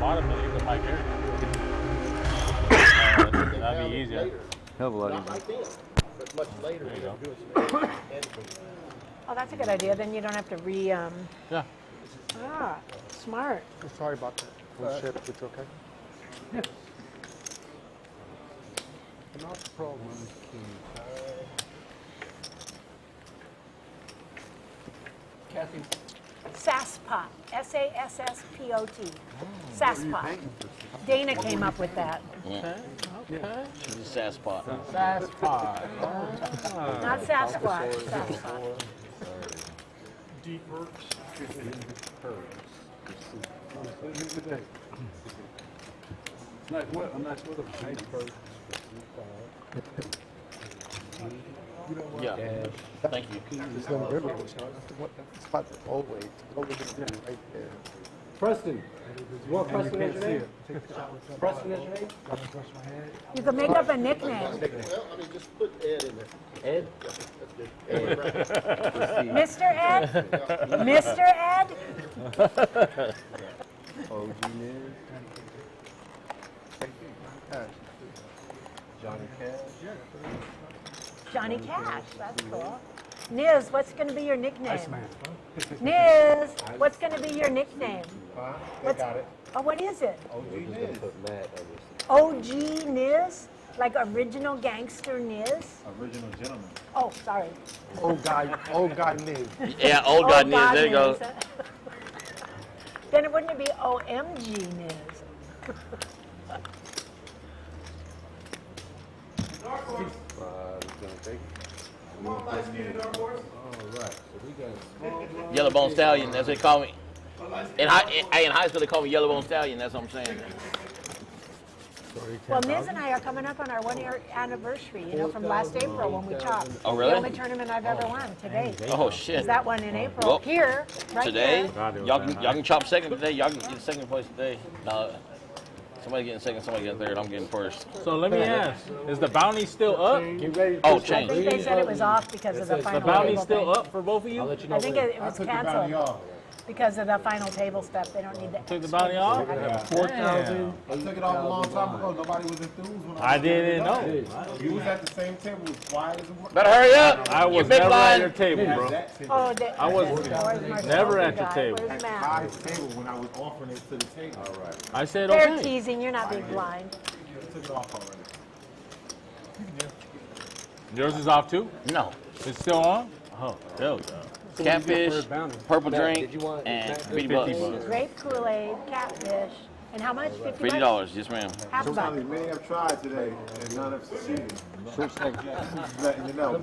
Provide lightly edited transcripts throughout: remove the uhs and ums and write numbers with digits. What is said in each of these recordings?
bottom and leave the mic here. That'd be easier. Hell of a lot Not easier. like this, but much later. There you go. Oh, that's a good idea. Then you don't have to Yeah. Ah, smart. Sorry about that. Bullshit. It's okay. Yeah. Not a problem. Kathy, Sasspot. S-A-S-S-P-O-T. Sasspot. Dana came up with that. Okay. Okay. She's a sass pot. Sass pod. Not Sasquatch. Sasspot. Deep works. Nice weather. Nice weather. Yeah. Thank you. It's on the river. That's the spot that's always right there. Preston. You want Preston as your name? Preston as your name? You can make up a nickname. Well, I mean, just put Ed in there. Ed? That's good. Ed, right. Mr. Ed? Mr. Ed? OG Niz. Johnny Cash. Johnny Cash. That's cool. Niz, what's going to be your nickname? Niz, what's going to be your nickname? I got it. Oh, what is it? OG Niz. OG Niz? Like original gangster Niz? Original gentleman. Oh, sorry. Oh God, Niz. Yeah, old God news. There you go. Niz. Then it wouldn't it be OMG Niz? Yellowbone Stallion, that's what they call me. In high school, they call me Yellowbone Stallion. That's what I'm saying. Well, Niz and I are coming up on our 1 year anniversary, you know, from last April when we chopped. Oh, really? The only tournament I've ever won to date. Oh shit. Is that one in April? Well, Here, right Today, here. y'all can chop second today. Y'all can get second place today. No, somebody getting second, somebody getting third. I'm getting first. So let me ask, is the bounty still up? Oh, I change. think they said it was off because of the The final bounty's table still thing. up for both of you? I think it was canceled because of the final table stuff. They don't need the Took the bounty off? 4,000. I took it off a long time ago. Nobody was enthused when I didn't know. You was at the same table, was quiet as a Better hurry up. I was big never line. at your table, bro. Oh, I was never at your table. Where's Matt? high table when I was offering it to the table. All right. I said They're okay. teasing. You're not being blind. Took it off already. Yours is off too? No. It's still on? Oh, hell yeah. Catfish, purple drink, and $50. Grape Kool-Aid, catfish, and how much? $50? $50, yes ma'am. Half a buck. Somebody may have tried today and none have succeeded. Just letting you know,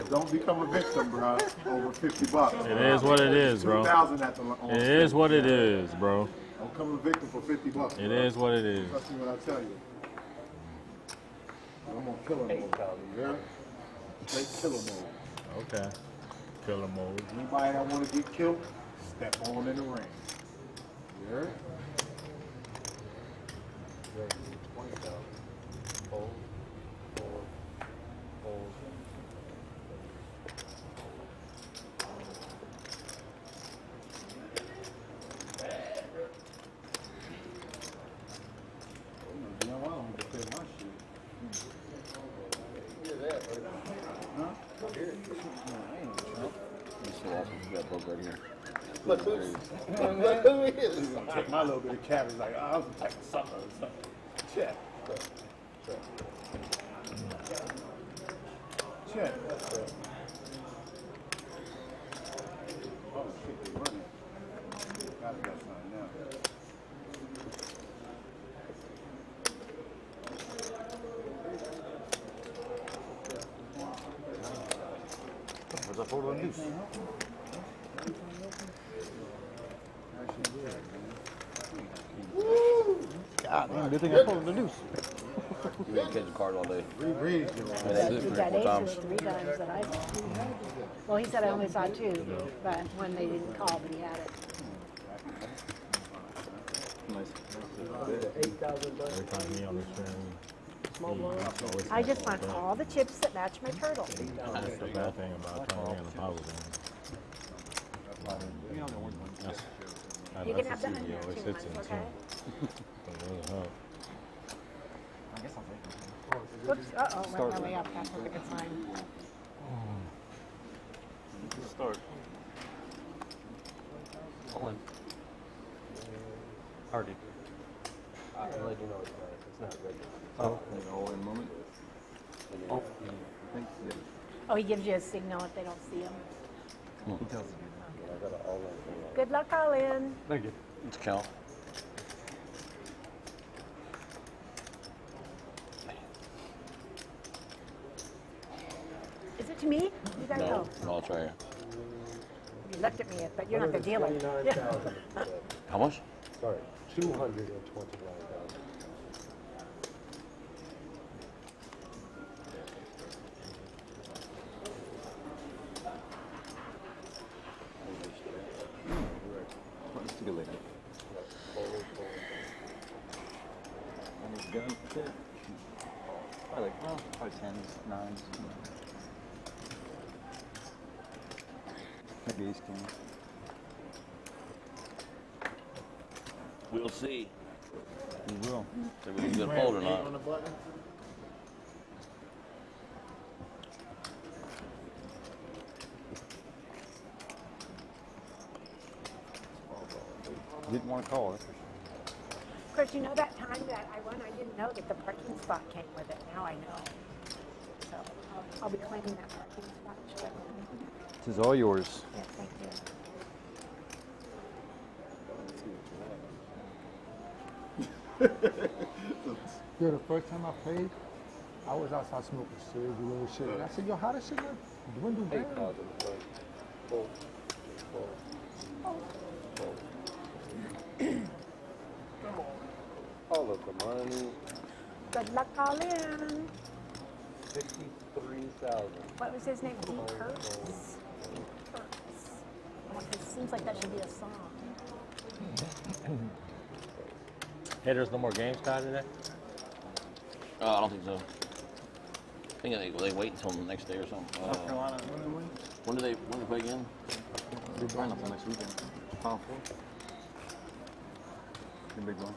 don't become a victim, bro. Over $50. It is what it is, bro. 2,000 at the on It is what it is, bro. Don't become a victim for $50. It is what it is. Trust me when I tell you. I'm on killer mode, yeah? Straight killer mode. Okay. Killer mode. Anybody that want to get killed, step on in the ring. Yeah? Look who is. Take my little bit of cabbage, like, oh, I was a type of sucker or something. Check. Check. Oh, shit, they running. Gotta got something now. Where's that photo of news? God damn, good thing I pulled the noose. You didn't catch a card all day. Read it. He got aces 3 times that I saw. Well, he said I only saw 2, but when they didn't call, but he had it. Every time he on the screen, I just want all the chips that match my turtle. that's the bad thing about turning on the power zone. You can have the He always unmatching hits ones, it, okay? But it doesn't help. Whoops, uh-oh, went my way up. That's a good sign. Start. All in. Already. I'll let you know it's not ready. Oh. An all-in moment. Oh. I think so. Oh, he gives you a signal if they don't see him. He tells you. I got an all-in. Good luck, all in. Thank you. Let's count. Is it to me? You gotta No, go. no, it's right here. You looked at me, but you're not the dealer. Yeah. 129,000. How much? Sorry, 229,000. Let's take a look. And his gun, shit. Probably like, well, probably 10s, 9s. Maybe ace king. We'll see. We will. If we can get a fold or On not. the button. Didn't want to call it. Of course, you know that time that I won, I didn't know that the parking spot came with it. Now I know. So I'll be claiming that parking spot. This is all yours. Yeah, thank you. Yo, the first time I played, I was outside smoking cigs, a little shit. And I said, yo, how this shit gonna dwindle down? 8,000. Full. All of the money, Good luck, all in. 53,000. What was his name? Deep Hurts? It seems like that should be a song. Hey, there's no more games, Kai, today? I don't think so. I think they wait until the next day or something. North Carolina, when do we win? When do they play again? They're playing up next weekend. Final four. The big one.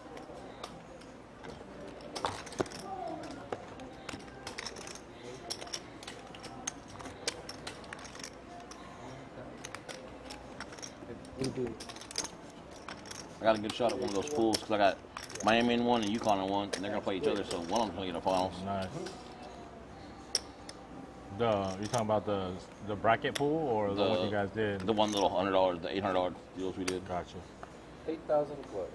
I got a good shot at one of those pools because I got Miami in one and UConn in one, and they're gonna play each other, so one of them's gonna get the finals. Nice. You talking about the bracket pool or the one you guys did? The one little $100, the $800 deals we did. Gotcha. 8,000 plus.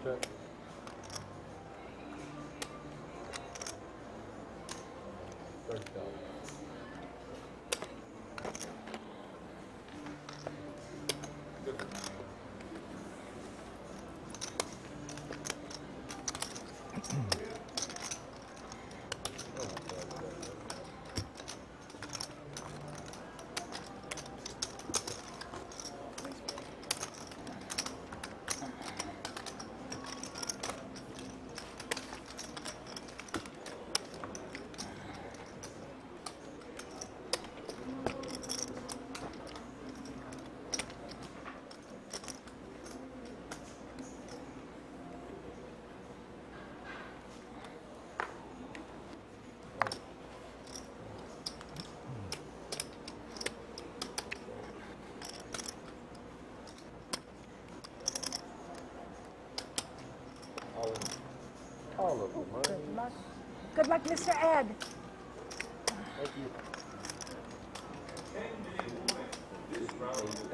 Check. $30,000. All of the money. Good luck. Good luck, Mr. Ed. Thank you.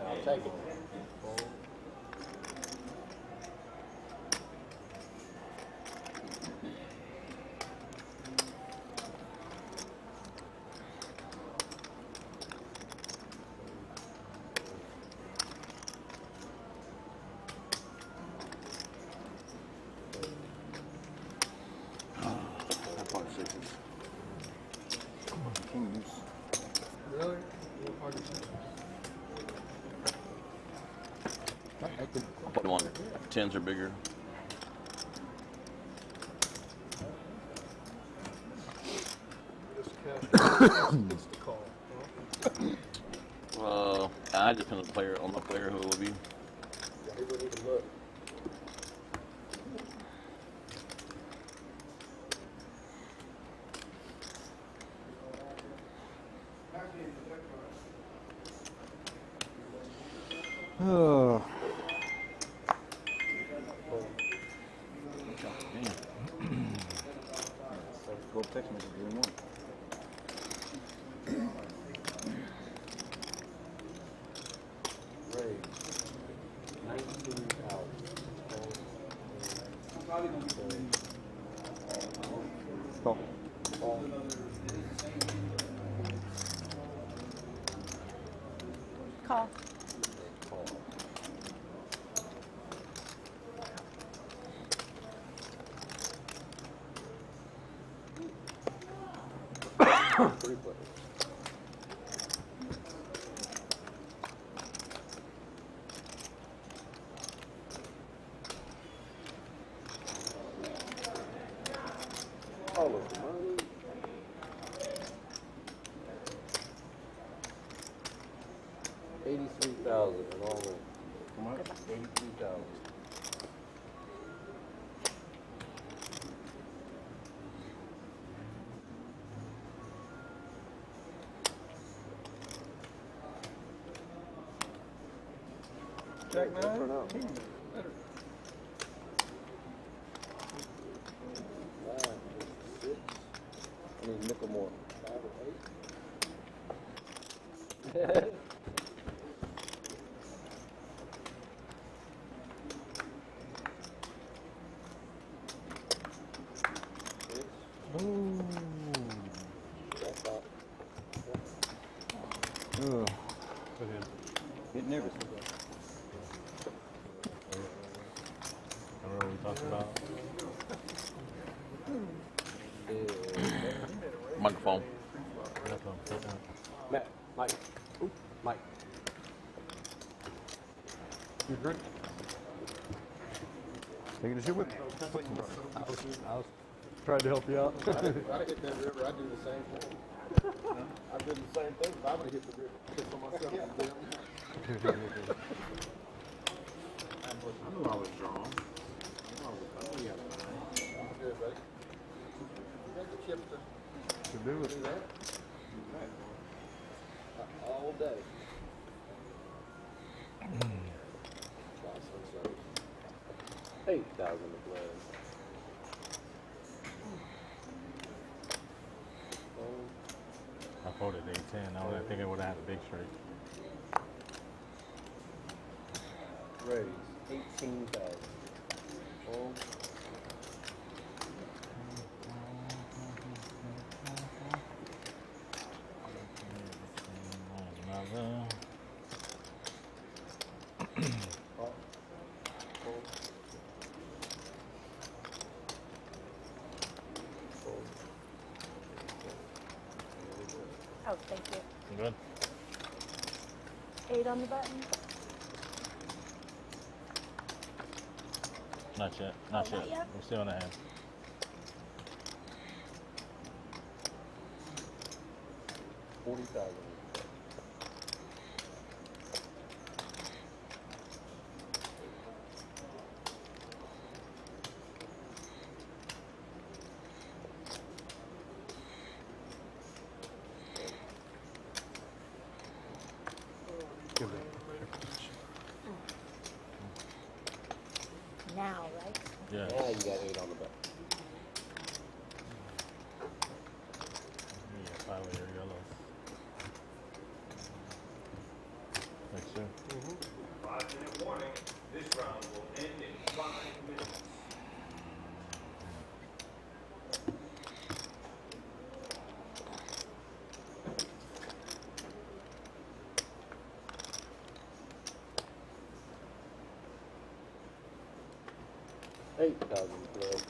I'll take it. 10s are bigger. What's the call? I depend on the player who it will be. Yeah, he wouldn't even look. Oh. Go text message in one. Ray, 19,000. Call. Call. Three players. All of the money. $83,000 and all in. How much? 83,000. Jack For nine? now. Nine, six. I need nickel more. 5 or 8. That's out. Ugh. Get nervous. Remember what we talked about? Microphone. Matt, Mike. Ooh, Mike. You drink? Taking a shit with me? I was trying to help you out. I hit that river. I do the same thing. I did the same thing, but I would have hit the river. Piss on myself. I knew I was drawn. I knew he had a line. I'm good, buddy. You got the chips to To do it. do that? All day. $8,000 to play. I folded 8-10. I wouldn't think I would have had a big straight. Raise 18,000. Oh, Another. Oh, thank you. Good. 8 on the button. Not yet. Not Oh, yet. not yet? We're still in the hand. $40,000. Now, right? Yeah. Now you got 8 on the button. Yeah, 5 of your yellows. Make sure. 5-minute warning. This round will end in 5 minutes. $8,000 play.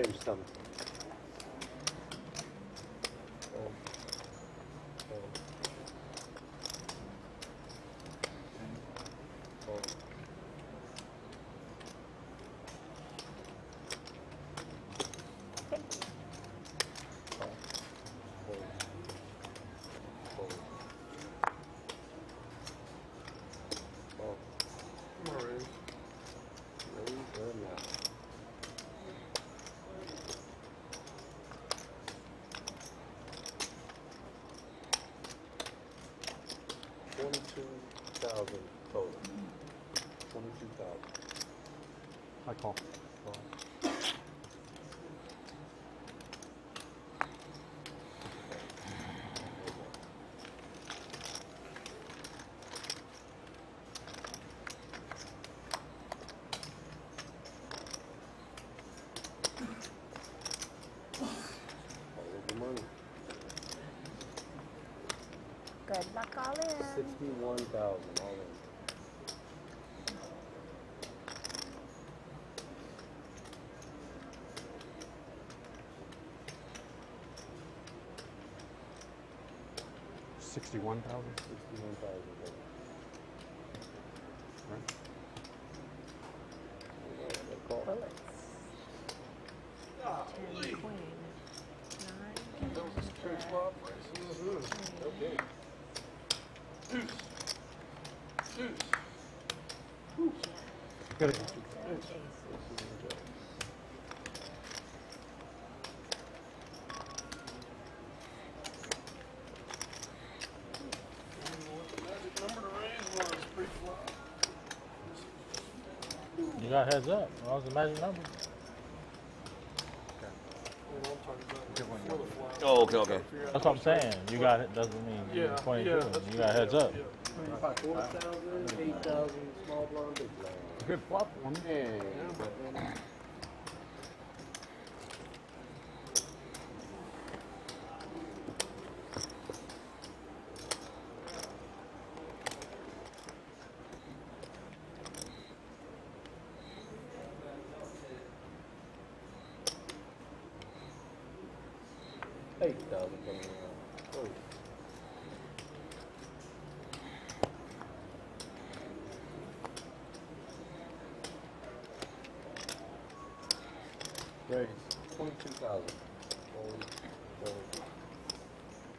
Change some. Good luck all in. 61,000 all in. $61,000. 61,000. Right. Bullets. 10, queen. 9, That was a secure spot for us. Okay. Good. aces. Magic number to raise was pre-flop. You got heads up. That was the magic number. And I'm talking about before the flop. Oh, okay, okay. That's what I'm saying. You got it. Doesn't mean Yeah, 22. yeah, that's You got heads up. Yeah. 4,000, 8,000, small blind, big blind. Good flop for me. Yeah. $8,000 coming around. Oh. Raise 22,000. Fold, fold,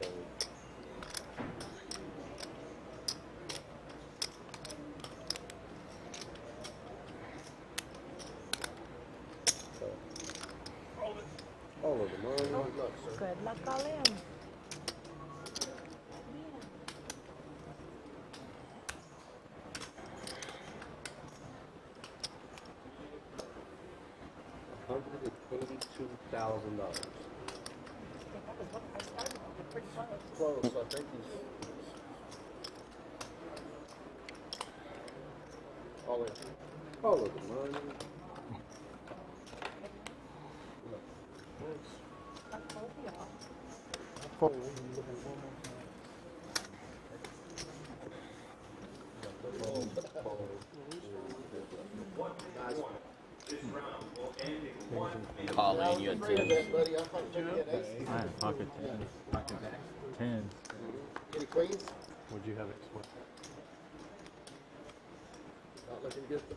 fold. All of them. Good luck, sir. Good luck all in. $182,000. Close, I think he's all in. All of the money. Fold. This round will end in 1 minute. Colleen, you had 10. Buddy, I thought you had aces. I had pocket 10. Pocket 10. Any queens? Would you have it? Not looking good for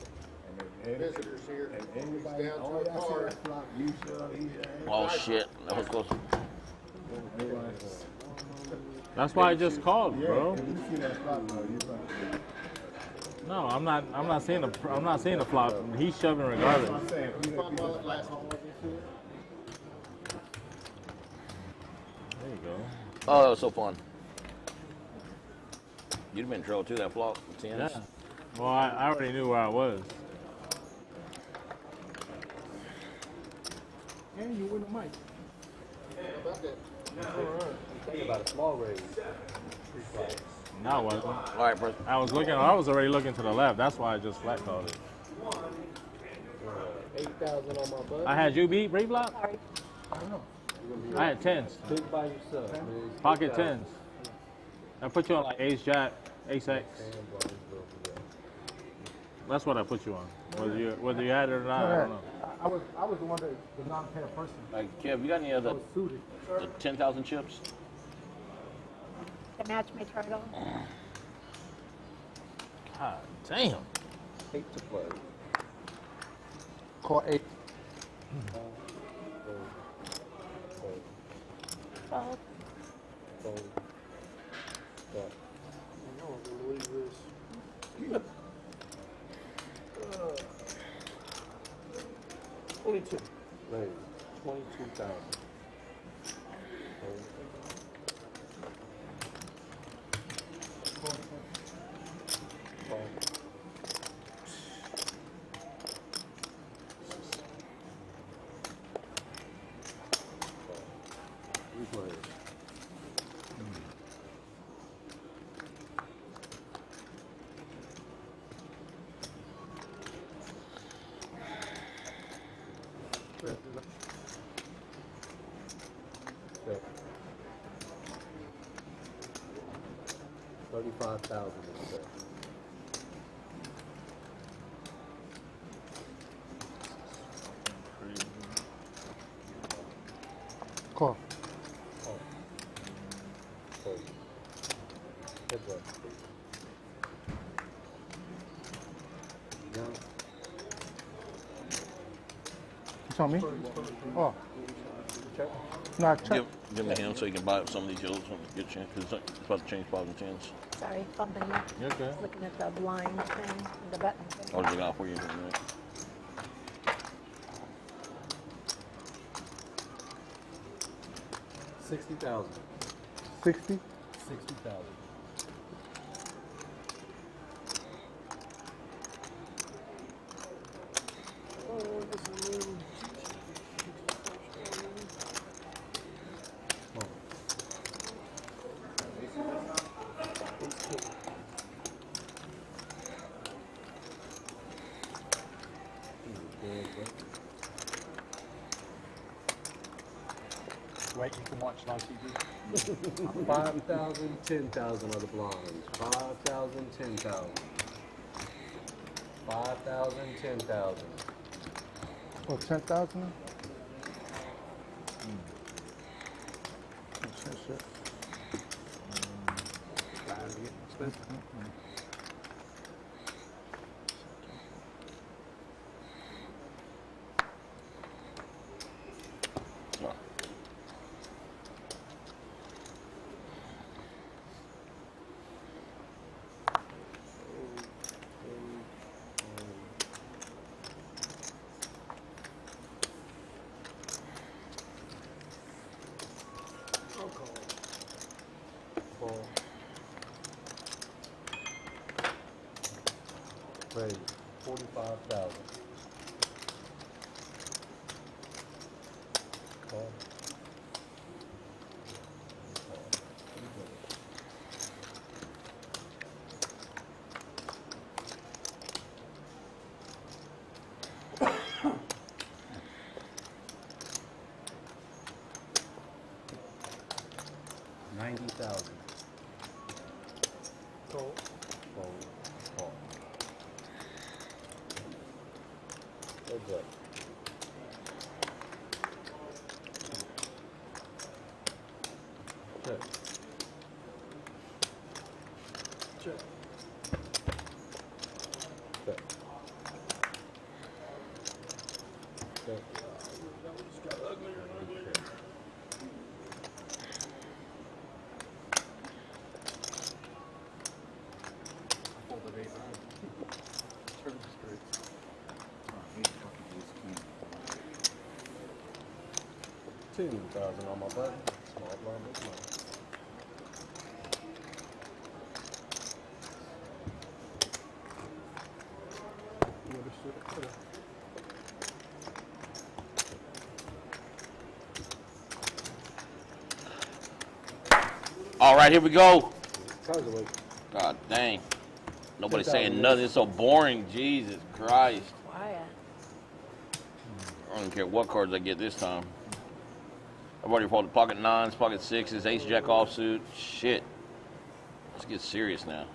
And visitors here. He's anybody, down all to a y'all see card. that flop, you shove, he shove. Oh, shit. That was close. That's why I just called, Yeah, bro. if you see that flop, bro, you like, No, I'm not seeing the flop. He's shoving that's regardless. what I'm saying. If you Fun while it lasts. There you go. Oh, that was so fun. You'd have been in trouble too, that flop. 10s. Yeah. Well, I already knew where I was. And you win the mic. How about that? Think about a small raise. No, I wasn't. All right, bro. I was already looking to the left. That's why I just flat called it. 8,000 on my budget. I had you beat pre-flop. Sorry. I had 10s. Big by yourself, man. Pocket 10s. I put you on like ace jack, ace X. That's what I put you on. Whether you had it or not, I don't know. I was the one that the non-pair person. Like, Kev, you got any of the Suited. 10,000 chips? To match my turtle. God damn. 8 to play. Call 8. Fold. Fold. Stop. I don't believe this. 22. Raise 22,000. Check. 35,000 is set. Call. Oh. So, heads up, please. Now, You saw me? Oh, check. no, I checked. Give me him so he can buy up some of these yellows on a good chance because it's about to change 5s and 10s. Sorry, bumping you. You're okay. Looking at the blind thing, the button I thing. was looking out for you in a minute. $60,000. 60. 60,000. Wait, you can watch it on TV. 5,000, 10,000 are the blinds. 5,000, 10,000. 5,000, 10,000. Oh, 10,000. Shit. Call. Raise 45,000. Call. $90,000. Call. Call. Call. Heads up. Check. Check. Check. Check. $10,000 on my button. Small blind, big blind. You understood it? Coulda. All right, here we go. Cards away. God dang. Nobody's 10,000 saying nothing. It's so boring. Jesus Christ. Quiet. I don't even care what cards I get this time. I've already folded pocket 9s, pocket 6s, ace jack offsuit. Shit. Let's get serious now.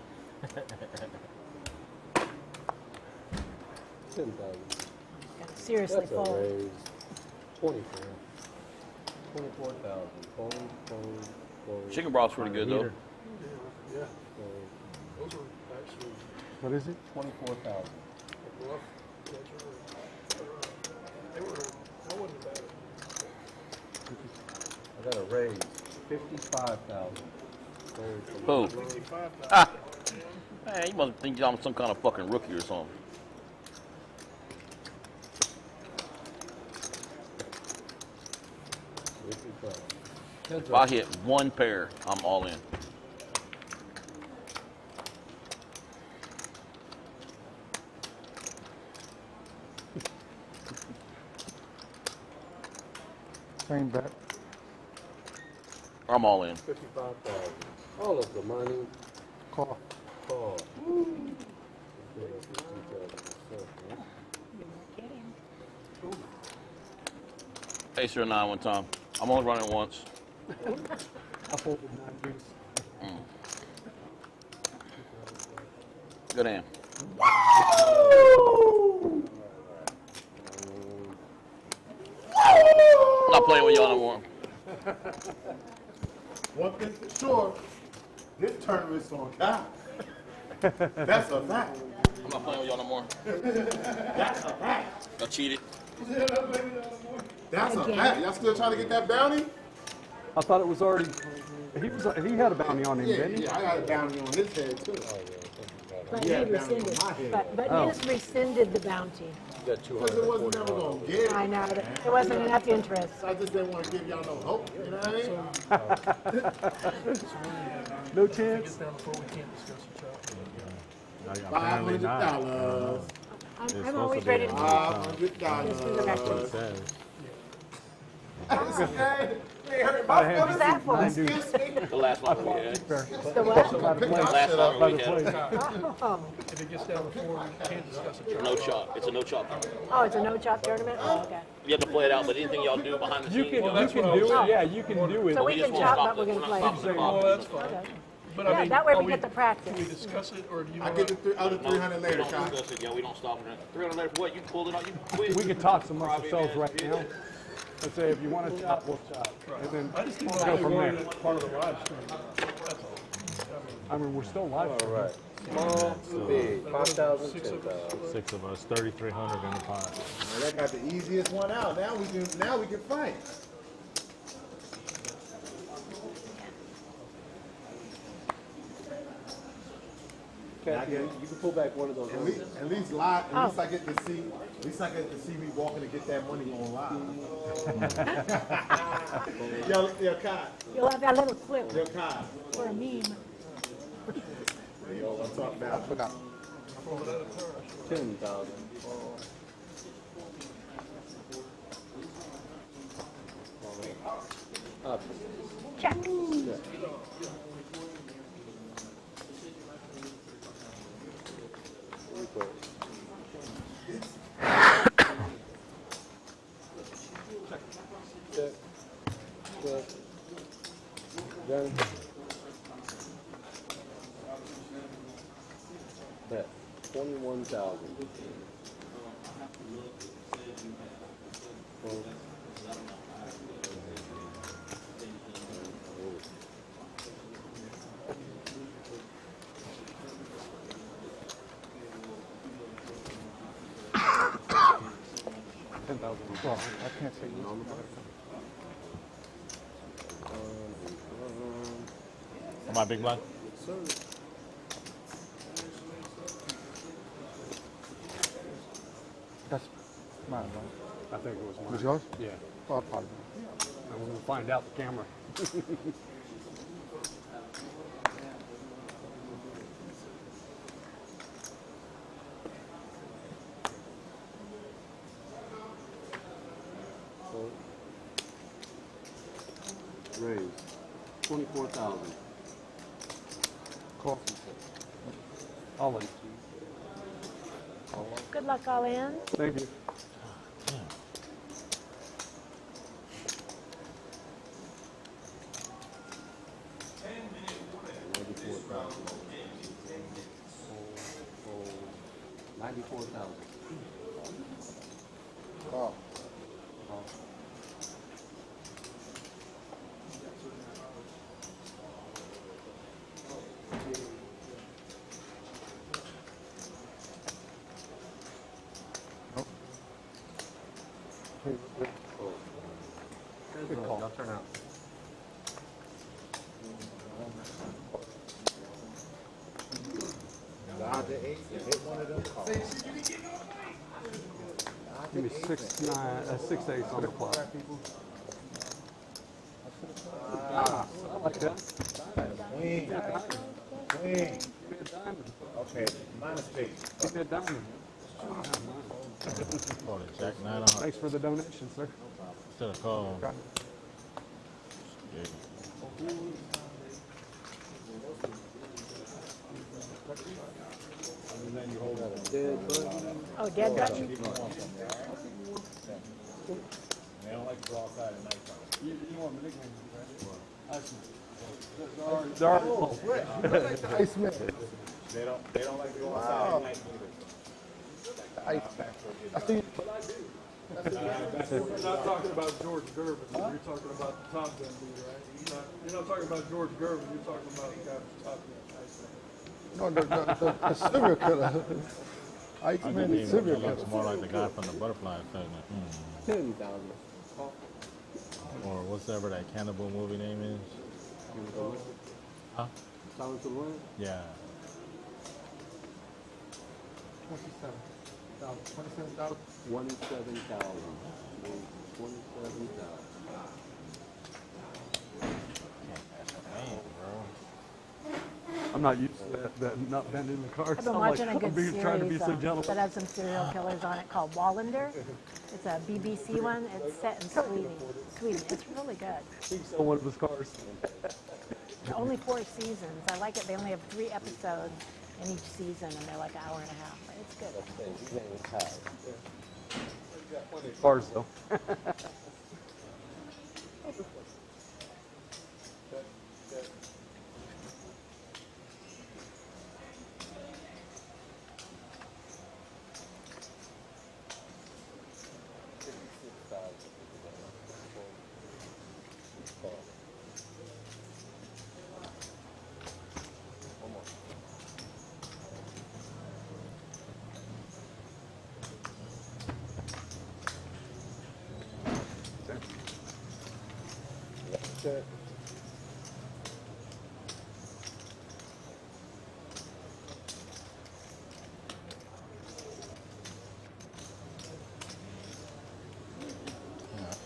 10,000. Gotta seriously That's a fold. raise. 24. 24,000. Fold, fold, fold. Chicken broth's pretty good though. Yeah, Fold. those are actually What is it? 24,000. rough. That's right. They were, I wasn't bad. I got a raise. 55,000. Who? 55,000. Ah. Man, you must think I'm some kind of fucking rookie or something. If I hit one pair, I'm all in. Same bet. I'm all in. 55,000. All of the money. Call. Call. You're not kidding. Ace or a 9 one time. I'm only running it once. I folded 9 deuce. Good hand. Not playing with y'all no more. One thing for sure, this tournament's on count. That's a fact. I'm not playing with y'all no more. That's a fact. Y'all cheated. That's a fact. Y'all still trying to get that bounty? I thought it was already. He had a bounty on him, didn't he? Yeah, I got a bounty on his head too. But Yeah, he down on rescinded, my head. but Oh. his rescinded the bounty. Because it wasn't never going to get. I know, that it wasn't enough interest. I just didn't want to give y'all no hope. You know what I mean? No chance. $500. I'm always ready to do $500. this for the record. It says. What's that for? Excuse me. The last one we had. The what? By the play. Last By one the we play. had. Oh, If it gets down to 4, we can't discuss it. No chop. It's a no chop. oh, it's a no-chop tournament? Oh, okay. You have to play it out, but anything y'all do behind the You scenes, can, y'all you can do it. Yeah, you can do it. So we just can won't chop, stop but we're the- gonna play. we're not stopping the Oh, clock. that's fine. Okay. But Yeah, I mean, that way are we get the practice. Can we discuss it, or do you I want get to? the other 300 We later, don't Kyle. discuss it. Yeah, we don't stop it. 300 later for what? You pulled it out. You quit. We can talk amongst Crybaby ourselves ass right bitch. now. Let's say if you want to chop, we'll chop. And then I just didn't we'll know go if they from wanted there. it part of the live stream. That's all. I mean, we're still live. All right. Small, big, 5,000, 10,000. 6 of us, 3,300 in the pot. Man, that got the easiest one out. Now we can fight. Kathy, you can pull back one of those. At least live. At least I get to see. At least I get to see me walking to get that money on live. yo, Kai. You'll have that little clip Yo, Kai. for a meme. Yo, I'm talking about. 10,000. Option. Check. Check. Check. Done. Bet. 21,000. Well, I can't say no. Am I big blind? That's mine, right? I think it was mine. Was yours? Yeah. Oh, pardon. And we're going to find out the camera. Raise. 24,000. Cool. All in. Good luck, all in. Thank you. $94,000. Oh. Good call. Y'all turn out. Give me 6 ace on the clock. Ah, I like that. Queen. Queen. Give me a diamond. Okay, minus 8. Give me a diamond. Oh, the Jack 9 on. Thanks for the donation, sir. Still a call. Okay. Dead button. Oh, dead button. They don't like to draw know what my nickname is, right? Iceman. They're already full. Iceman. They don't like to go outside at night either. Iceman. I see. You're not talking about George Gervin. You're talking about the Top Gun dude, right? You're not talking about George Gervin. You're talking about the guy from Top Gun. No, the serial killer. Iceman, the serial killer. Looks more like the guy from the Butterfly Effect. 10,000. Or whatever that cannibal movie name is. Huh? Silence of the Lambs? Yeah. 27,000. 27,000. 27,000. I'm not used to that not bending the cards. I've been watching a good trying to be series so gentle. that has some serial killers on it called Wallander. It's a BBC one. It's set in Sweden. It's really good. He sold one of his cars. Only 4 seasons. I like it. They only have 3 episodes in each season, and they're like an hour and a half. But it's good. His name is Ty. Cars, though.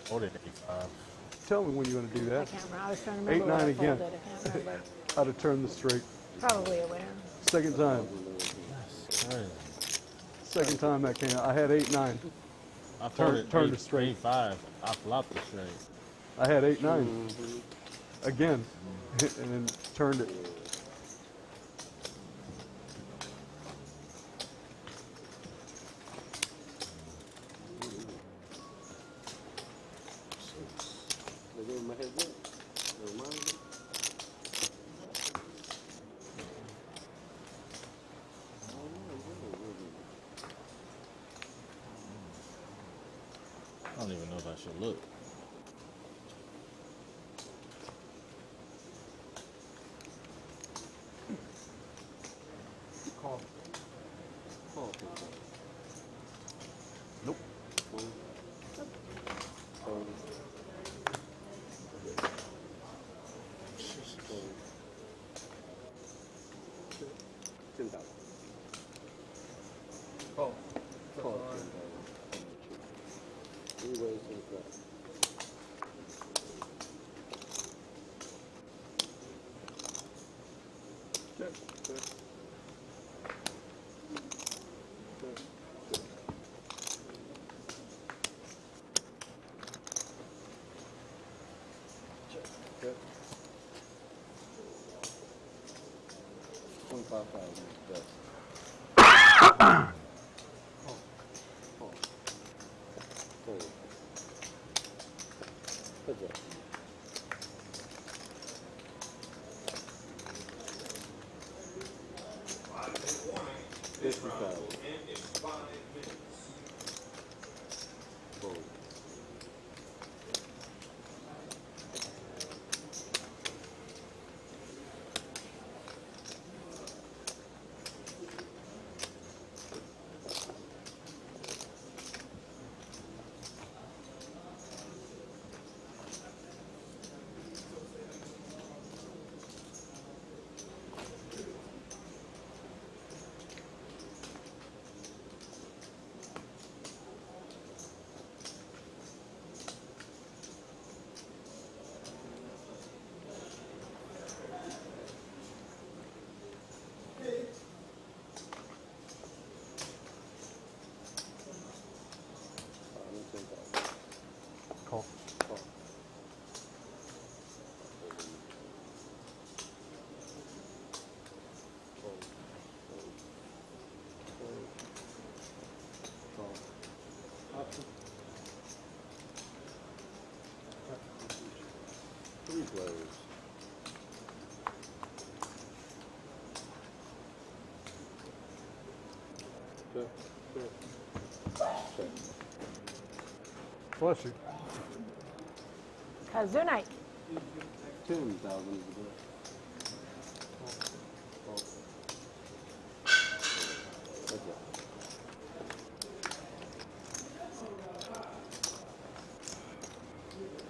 Ordered 85. Tell me when you're going to do I that. can't remember. I was trying to remember. 8-9 what I again. folded. I can't remember. How to turn the straight. Probably aware. Second time. That's crazy. Second time that came out. I had 8-9. I folded turned it straight. 85. I flopped it straight. I had 8-9. Again. And then turned it. I don't even know if I should look. Call. Nope. Call. close. Check, check. Bless you. Kazunite. 10,000 is the best. That's it.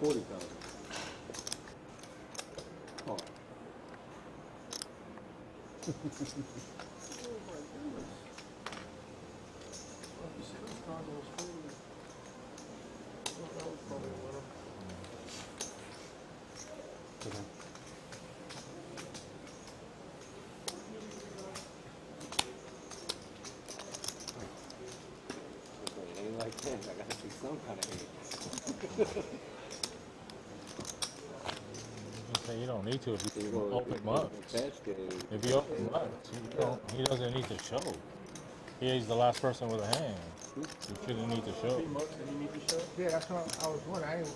$40,000. Oh. It ain't like that. I gotta see some kind of hand. You don't need to if you Well, open mugs. Cascade. If you open mugs, he doesn't need to show. He's the last person with a hand. You shouldn't need to show. Yeah, that's what I was wondering. I ain't,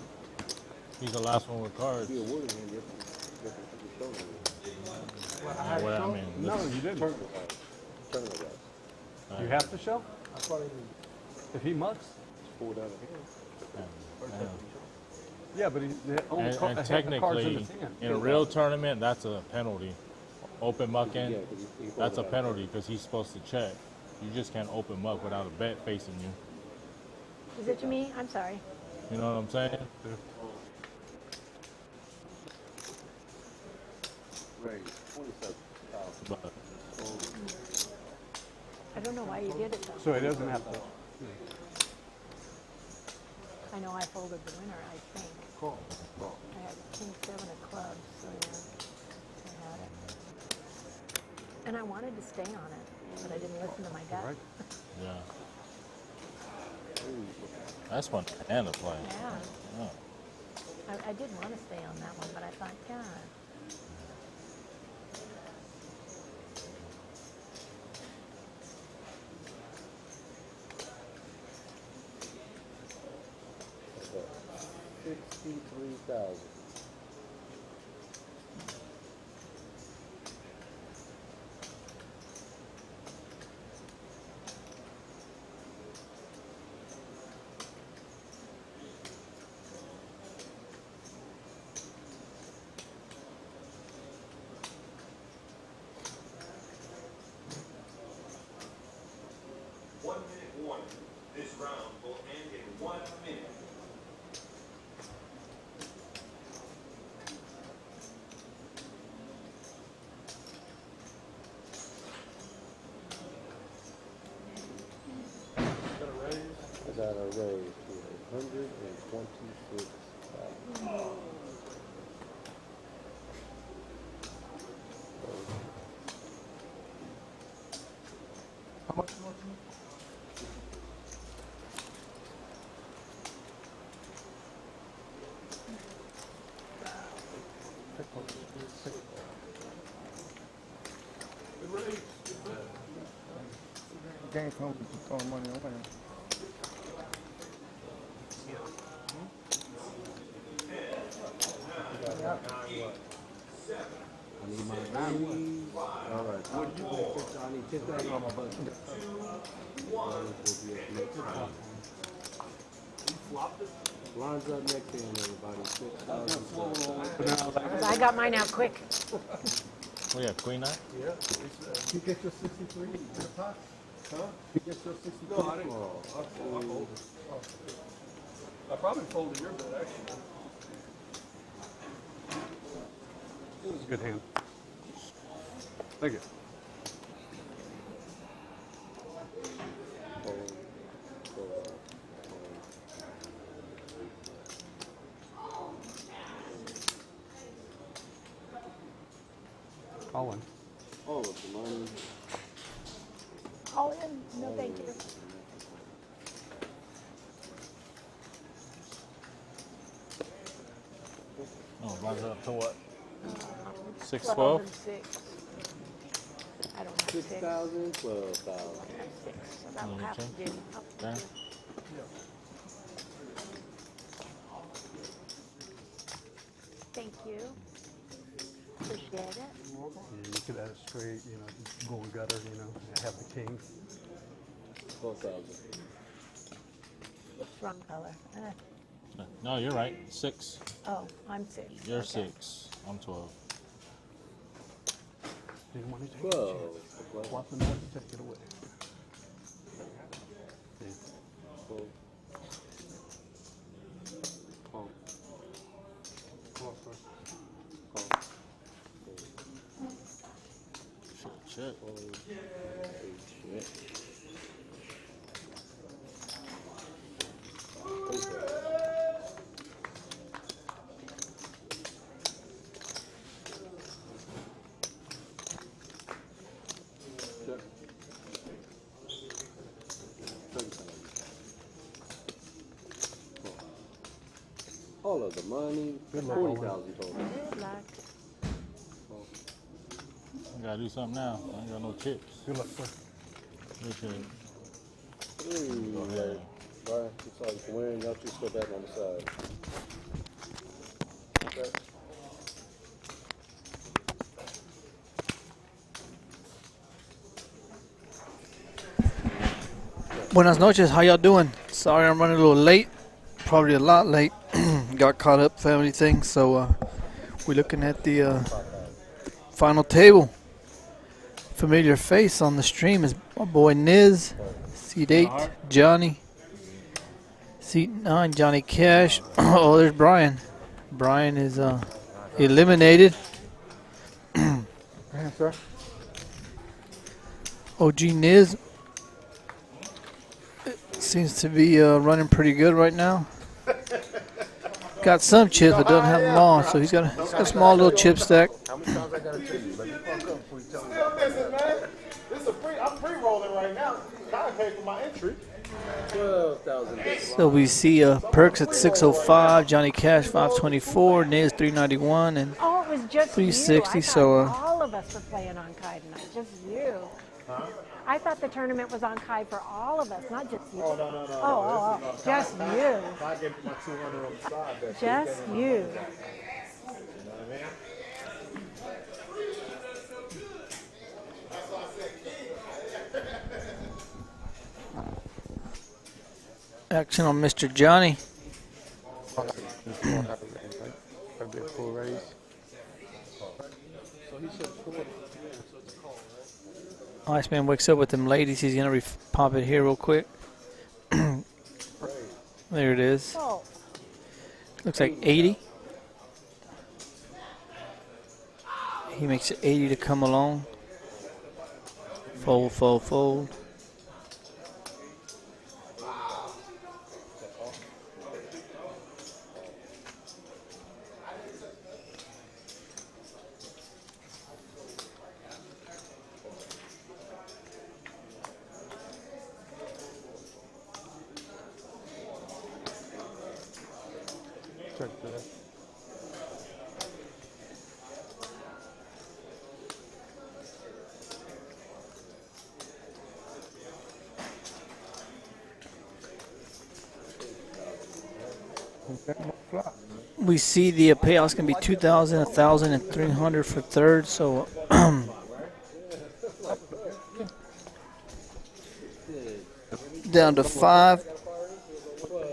He's the last one with cards. Be a wooden hand, different well, I had Well, I show. mean, No, this- you didn't. Turn it out. You have to show? I thought he was. If he mugs? Pull down the hand. Yeah, but he only And cards in technically, his hand. in a real tournament, that's a penalty. Open mucking, Yeah, 'cause he pulled that's a it out. penalty because he's supposed to check. You just can't open muck without a bet facing you. Is it to me? I'm sorry. You know what I'm saying? Right, 27,000. But I don't know why you did it though. So he doesn't have to. I know I folded the winner, I think. Call. I had king seven of clubs, so yeah, I had it. And I wanted to stay on it, but I didn't listen to my gut. Right. yeah, that's one and a play. Yeah, Oh. I did want to stay on that one, but I thought, God. $63,000. Warning. This round will end in 1 minute. Is that a raise to 126,000? How much? Game come to throwing money away. I need my 90. All right. What do you think? I need 10,000 on my budget. Lines up next to him, everybody. 6,000. I got mine out quick. Oh yeah, queen nine. Yeah. You get your 63 in the pot? Huh? You get your 63? No, I didn't. I folded. I probably folded your bet, actually. It was a good hand. Thank you. All in. All of the money. All in? No, thank you. Oh, runs it up to what? 6, 12 12? and 6. I don't have 6. 6,000, 12,000. I have 6, so that will have to do. Oh, Okay. thank you. did it. Yeah, you could add it straight, you know, gold gutter, you know, and have the king. 12,000. Wrong color. No, you're right. 6. Oh, I'm 6. You're Okay. 6. I'm 12. Didn't want to take 12. it. Swap the note, take it away. Yeah. Fold. Call. Call first. Call. Check. Fold. Check. All of the money, 40,000 total. Good luck. I gotta do something now. I ain't got no chips. Good luck, sir. Okay. Go ahead. Brian, you saw you can win. Y'all two step back on the side. Okay. Buenas noches, how y'all doing? Sorry I'm running a little late, probably a lot late. Got caught up, family things, so we're looking at the final table. Familiar face on the stream is my boy Niz, seat 8, Johnny, seat 9, Johnny Cash. Oh, there's Brian. Brian is eliminated. Sir. OG Niz seems to be running pretty good right now. Got some chips, but doesn't have them all. So he's got a small little chip stack. How many times I gotta tell you? Let me fuck up before you tell me. Still missing, man. This is I'm pre-rolling right now. I paid for my entry. 12,000. So we see Perks at 605, Johnny Cash 524, Niz 391, and Oh, it was just 360. you. I So thought all of us were playing on Kai tonight, just you. Huh? I thought the tournament was on Kai for all of us, not just you. Oh, no. Oh, just you. If I get my 200 on the side, that's Just you. You know what I mean? action on Mr. Johnny. That'd be a full raise. So he said 40. So it's a call, right? Iceman wakes up with them ladies. He's gonna pop it here real quick. There it is. Oh, Looks like 80. He makes it 80 to come along. Fold, fold, fold. Check that. We see the payout's gonna be 2,000, 1,000, and 300 for third. So down to 5.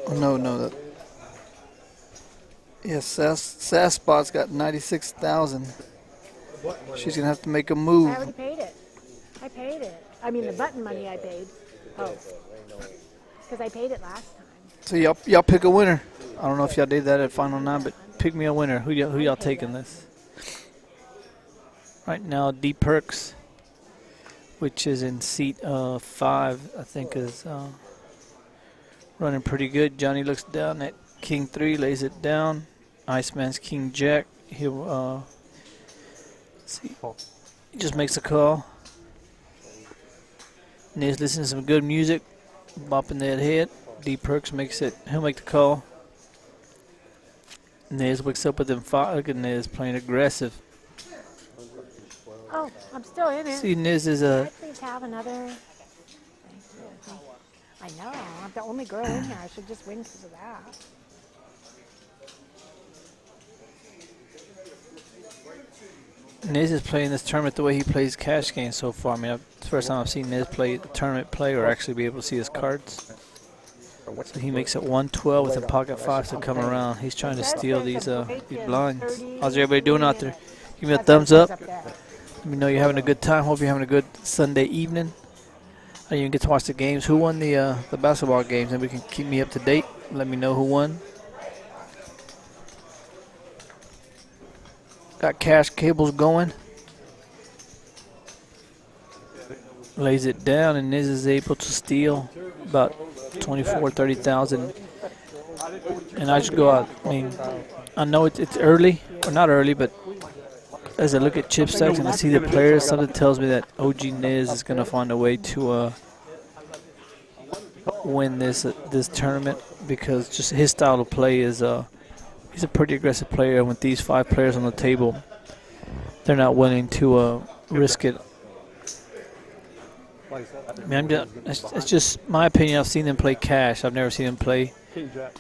Oh, no. Yes, Sass Spot's got 96,000. She's gonna have to make a I move. already paid it. I paid it. I mean, the button money I paid. Oh, because I paid it last time. So y'all pick a winner. I don't know if y'all did that at Final 9, but pick me a winner. Who y'all taking this? Right now, D Perks, which is in seat 5, I think is running pretty good. Johnny looks down at King 3, lays it down. Iceman's King Jack. He'll see. He just makes a call. Niz listening to some good music, bopping that head. D Perks makes it. He'll make the call. Niz wakes up with them 5. Look at Niz playing aggressive. Oh, I'm still in it. See, Niz is Can I a. please have another? I know. I'm the only girl in here. I should just win because of that. Niz is playing this tournament the way he plays cash games so far. I mean, it's the first time I've seen Niz play tournament play or actually be able to see his cards. So he makes it 112 with a pocket fives to come around. He's trying to steal these blinds. How's everybody doing out there? Give me a thumbs up. Let me know you're having a good time. Hope you're having a good Sunday evening. I didn't even get to watch the games. Who won the basketball games? And we can keep me up to date. Let me know who won. Got cash cables going. Lays it down, and Niz is able to steal about 24, 30,000. And I just go out. I mean, I know it's early, or not early, but as I look at chip stacks and I see the players, something tells me that OG Niz is going to find a way to win this tournament, because just his style of play is he's a pretty aggressive player. And with these 5 players on the table, they're not willing to risk it. I mean, it's just my opinion. I've seen them play cash. I've never seen them play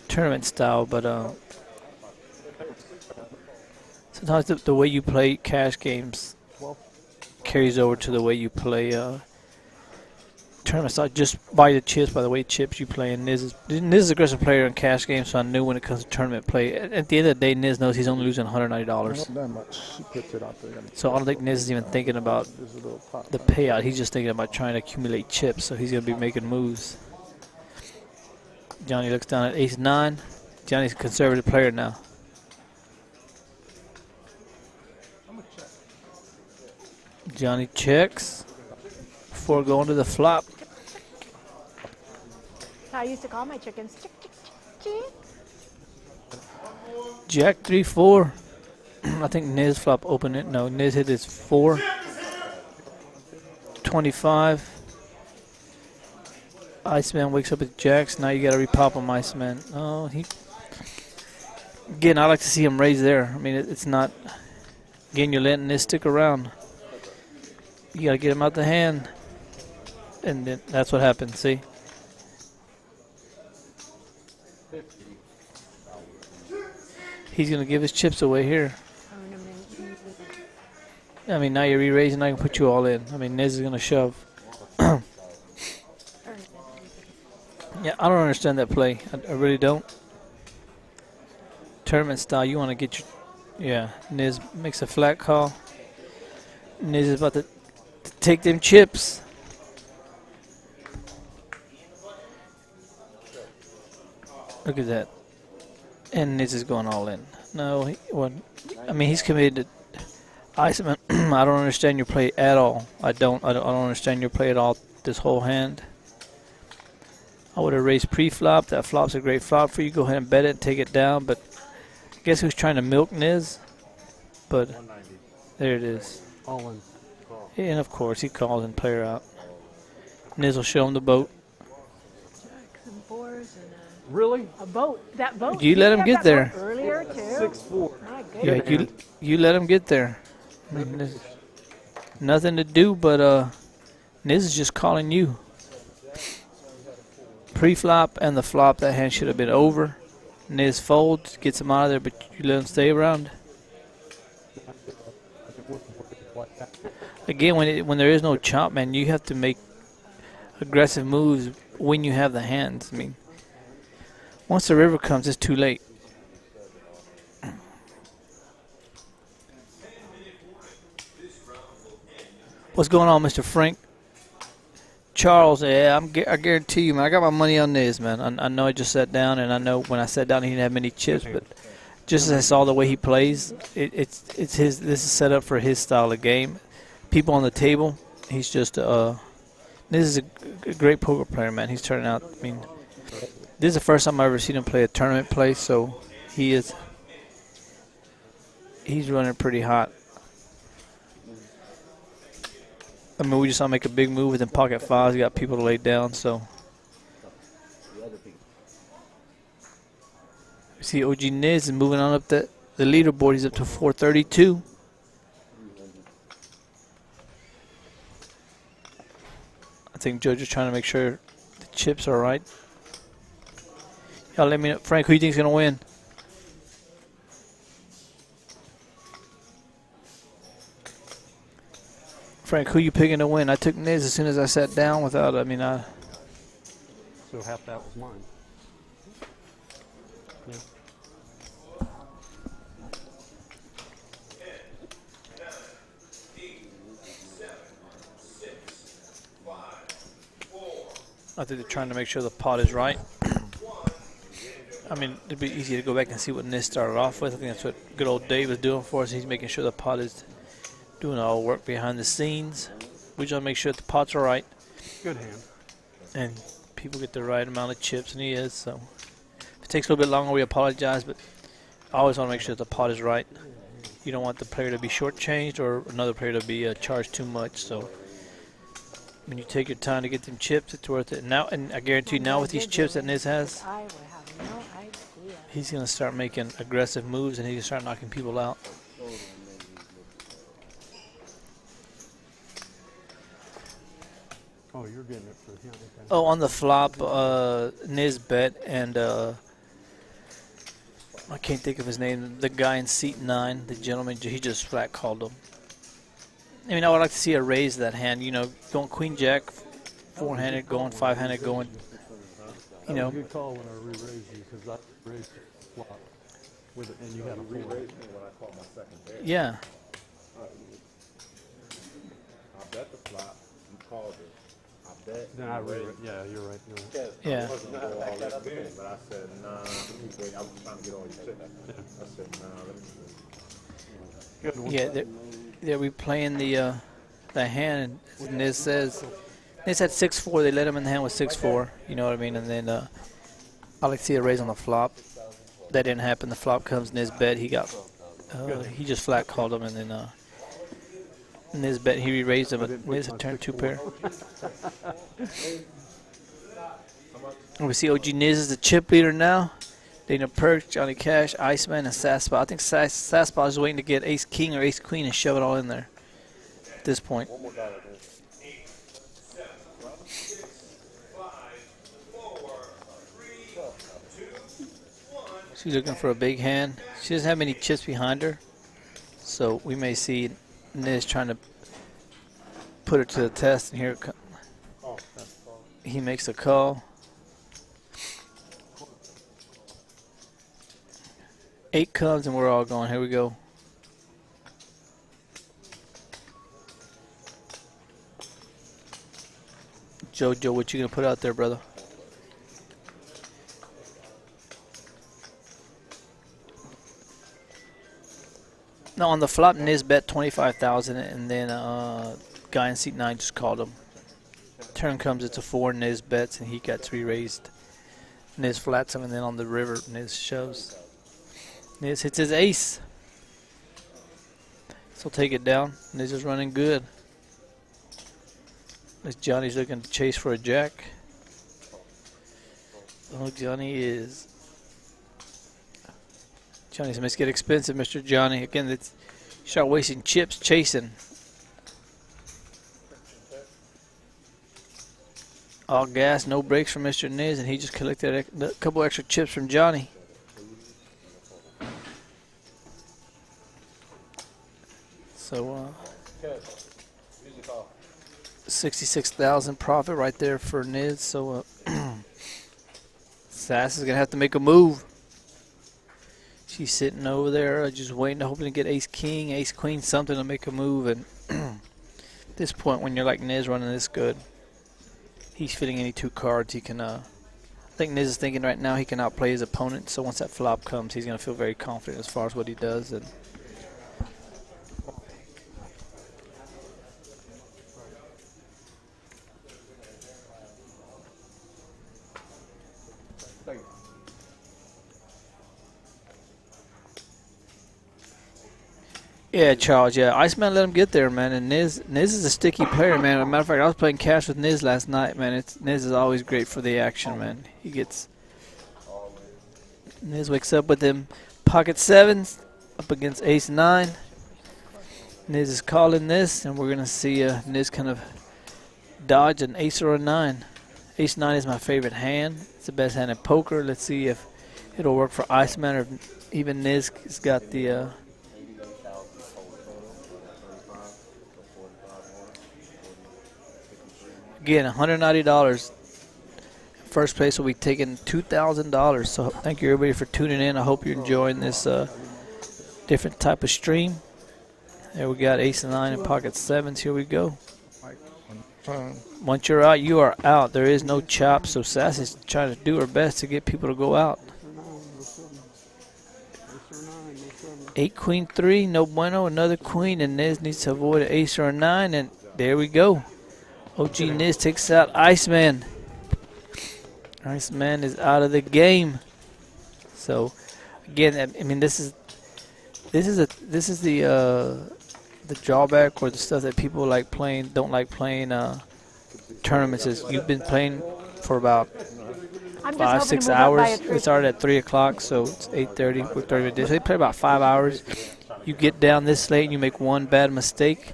tournament style, but sometimes the way you play cash games carries over to the way you play tournament style. Just by the chips, by the way chips you play. And Niz is an aggressive player in cash games, so I knew when it comes to tournament play. At the end of the day, Niz knows he's only losing $190. Not that much. She puts it out there. So I don't think Niz is even thinking about the payout. He's just thinking about trying to accumulate chips, so he's going to be making moves. Johnny looks down at ace-9. Johnny's a conservative player now. Johnny checks before going to the flop. I used to call my chickens. Chick, chick, chick, chick. Jack 3-4. I think Niz flop opened it. No, Niz hit his 4. 25. Iceman wakes up with jacks. Now you got to repop him, Iceman. Oh, again, I like to see him raise there. I mean, it's not. Again, you're letting Niz stick around. You got to get him out the hand. And then that's what happens, see? He's going to give his chips away here. I mean, now you're re-raising, I can put you all in. I mean, Niz is going to shove. Yeah, I don't understand that play. I really don't. Tournament style, you want to get your... Yeah, Niz makes a flat call. Niz is about to take them chips. Look at that. And Niz is going all in. No, I mean, he's committed to Iceman. I don't understand your play at all. I don't understand your play at all this whole hand. I would have raised pre-flop. That flop's a great flop for you. Go ahead and bet it and take it down. But I guess who's trying to milk Niz? But there it is. All in. And of course, he calls and player out. Niz will show him the boat. Really? A boat. That boat. You let him get there. Earlier too. 6-4. Yeah, you let him get there. I mean, there's nothing to do, but Niz is just calling you. Pre-flop and the flop, that hand should have been over. Niz folds, gets him out of there, but you let him stay around. Again, when there is no chop, man, you have to make aggressive moves when you have the hands. I mean, once the river comes, it's too late. What's going on, Mr. Frank? Charles, yeah, I guarantee you, man, I got my money on this, man. I know I just sat down, and I know when I sat down, he didn't have many chips, but just as I saw the way he plays, it's his. This is set up for his style of game. People on the table, he's just this is a great poker player, man. He's turning out. I mean, this is the first time I've ever seen him play a tournament play, so he's running pretty hot. I mean, we just saw him make a big move with him pocket fives. He got people to lay down, so. We see OG Niz is moving on up the leaderboard. He's up to 432. I think Judge is trying to make sure the chips are right. Y'all let me know. Frank, who do you think is going to win? Frank, who you picking to win? I took Niz as soon as I sat down without, I mean, So half that was mine. Yeah. I think they're trying to make sure the pot is right. I mean, it'd be easy to go back and see what Niz started off with. I think that's what good old Dave is doing for us. He's making sure the pot is doing all the work behind the scenes. We just want to make sure that the pots are right. Good hand. And people get the right amount of chips, and he is. So if it takes a little bit longer, we apologize, but I always want to make sure that the pot is right. You don't want the player to be shortchanged or another player to be charged too much. So when you take your time to get them chips, it's worth it. Now, and I guarantee you now with these chips that Niz has, I would have no idea. he's going to start making aggressive moves, and he's going to start knocking people out. Oh, you're getting it for him. Okay. Oh, on the flop, Niz bet, and I can't think of his name. The guy in seat 9, the gentleman, he just flat called him. I mean, I would like to see a raise that hand. You know, going queen jack, 4-handed, going 5-handed, going. You know. Good call when I re-raised you because I raised the flop with it, and you had a Re-raised four. me when I caught my second pair. Yeah. I bet the flop. You called it. I bet. Then I re-raised. Yeah, you're right. You're right. Yeah. I wasn't going to go all that game, but I said, nah, let me wait. I was trying to get all your shit. I said, nah, let me wait. Good one. Yeah, they're replaying the hand, and Niz says, Niz had 6-4. They let him in the hand with 6-4. You know what I mean? And then I like to see a raise on the flop. That didn't happen. The flop comes, Niz bet. He got, he just flat called him, and then Niz bet. He re-raised him, but Niz had turned 2-pair. And we see OG Niz is the chip leader now. Dana Perk, Johnny Cash, Iceman, and Saspa. I think Saspa is waiting to get ace king or ace queen and shove it all in there at this point. She's looking for a big hand. She doesn't have many chips behind her, so we may see Niz trying to put her to the test. And here it comes. He makes a call. 8 comes and we're all going. Here we go. Jojo, what you gonna put out there, brother? No, on the flop, Niz bet 25,000, and then guy in seat 9 just called him. Turn comes, it's a 4. Niz bets, and he got 3 raised. Niz flats him, and then on the river, Niz shoves. Niz hits his ace. So take it down. Niz is running good. As Johnny's looking to chase for a jack. Oh, Johnny is. Johnny's must get expensive, Mr. Johnny. Again, you start wasting chips chasing. All gas, no brakes from Mr. Niz, and he just collected a couple extra chips from Johnny. So, 66,000 profit right there for Niz. So, Sass is gonna have to make a move. She's sitting over there, just waiting, hoping to get ace king, ace queen, something to make a move. And at this point, when you're like Niz running this good, he's fitting any 2 cards. He can. I think Niz is thinking right now he can outplay his opponent. So once that flop comes, he's gonna feel very confident as far as what he does. And yeah, Charles, yeah. Iceman let him get there, man. And Niz is a sticky player, man. As a matter of fact, I was playing cash with Niz last night, man. Niz is always great for the action, man. Niz wakes up with them pocket 7s up against ace 9. Niz is calling this, and we're going to see Niz kind of dodge an ace or a 9. Ace 9 is my favorite hand. It's the best hand in poker. Let's see if it'll work for Iceman, or even Niz has got the... Again, $190. First place will be taking $2,000. So thank you everybody for tuning in. I hope you're enjoying this different type of stream. There we got ace and 9 and pocket 7s. Here we go. Once you're out, you are out. There is no chop. So Sassy's trying to do her best to get people to go out. 8 queen 3, no bueno, another queen, and Niz needs to avoid an ace or a 9, and there we go. OG Niz takes out Iceman. Iceman is out of the game. So again, I mean, this is the drawback or the stuff that people like playing, don't like playing tournaments. Is you've been playing for about 5-6 hours. We started at 3 o'clock, so it's 8:30. We're 30 minutes. So they play about 5 hours. You get down this late and you make one bad mistake,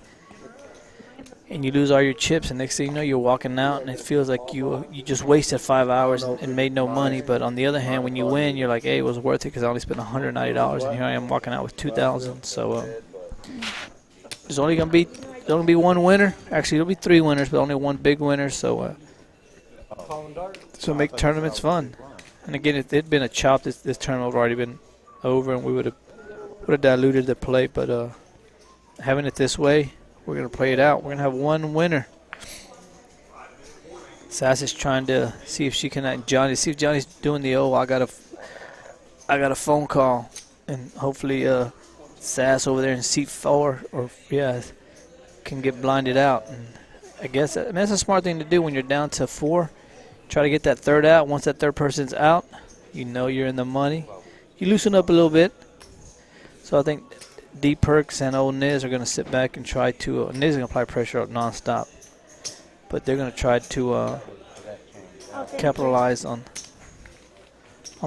and you lose all your chips. And next thing you know, you're walking out, and it feels like you just wasted 5 hours and made no money. But on the other hand, when you win, you're like, hey, it was worth it because I only spent $190, and here I am walking out with $2,000. So there's only gonna be one winner. Actually, there'll be 3 winners, but only one big winner. So. So make tournaments fun. And again, if it'd been a chop, this tournament would have already been over, and we would have diluted the play. But having it this way, we're gonna play it out. We're gonna have one winner. Sass is trying to see if she can see if Johnny's doing the I got a phone call, and hopefully Sass over there in seat 4 can get blinded out. And I guess that's a smart thing to do when you're down to 4. Try to get that third out. Once that third person's out, you know you're in the money. You loosen up a little bit. So I think D Perks and old Niz are going to sit back and try to. Niz is going to apply pressure up nonstop, but they're going to try to capitalize on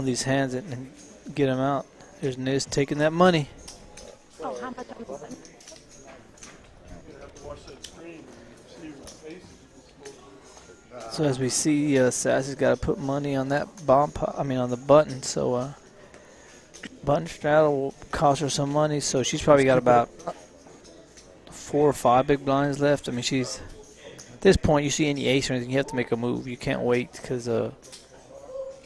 these hands and get them out. There's Niz taking that money. Oh, how much? So as we see, Sassy's got to put money on that on the button. So button straddle will cost her some money. So she's probably got about 4 or 5 big blinds left. I mean, she's at this point. You see any ace or anything, you have to make a move. You can't wait because you're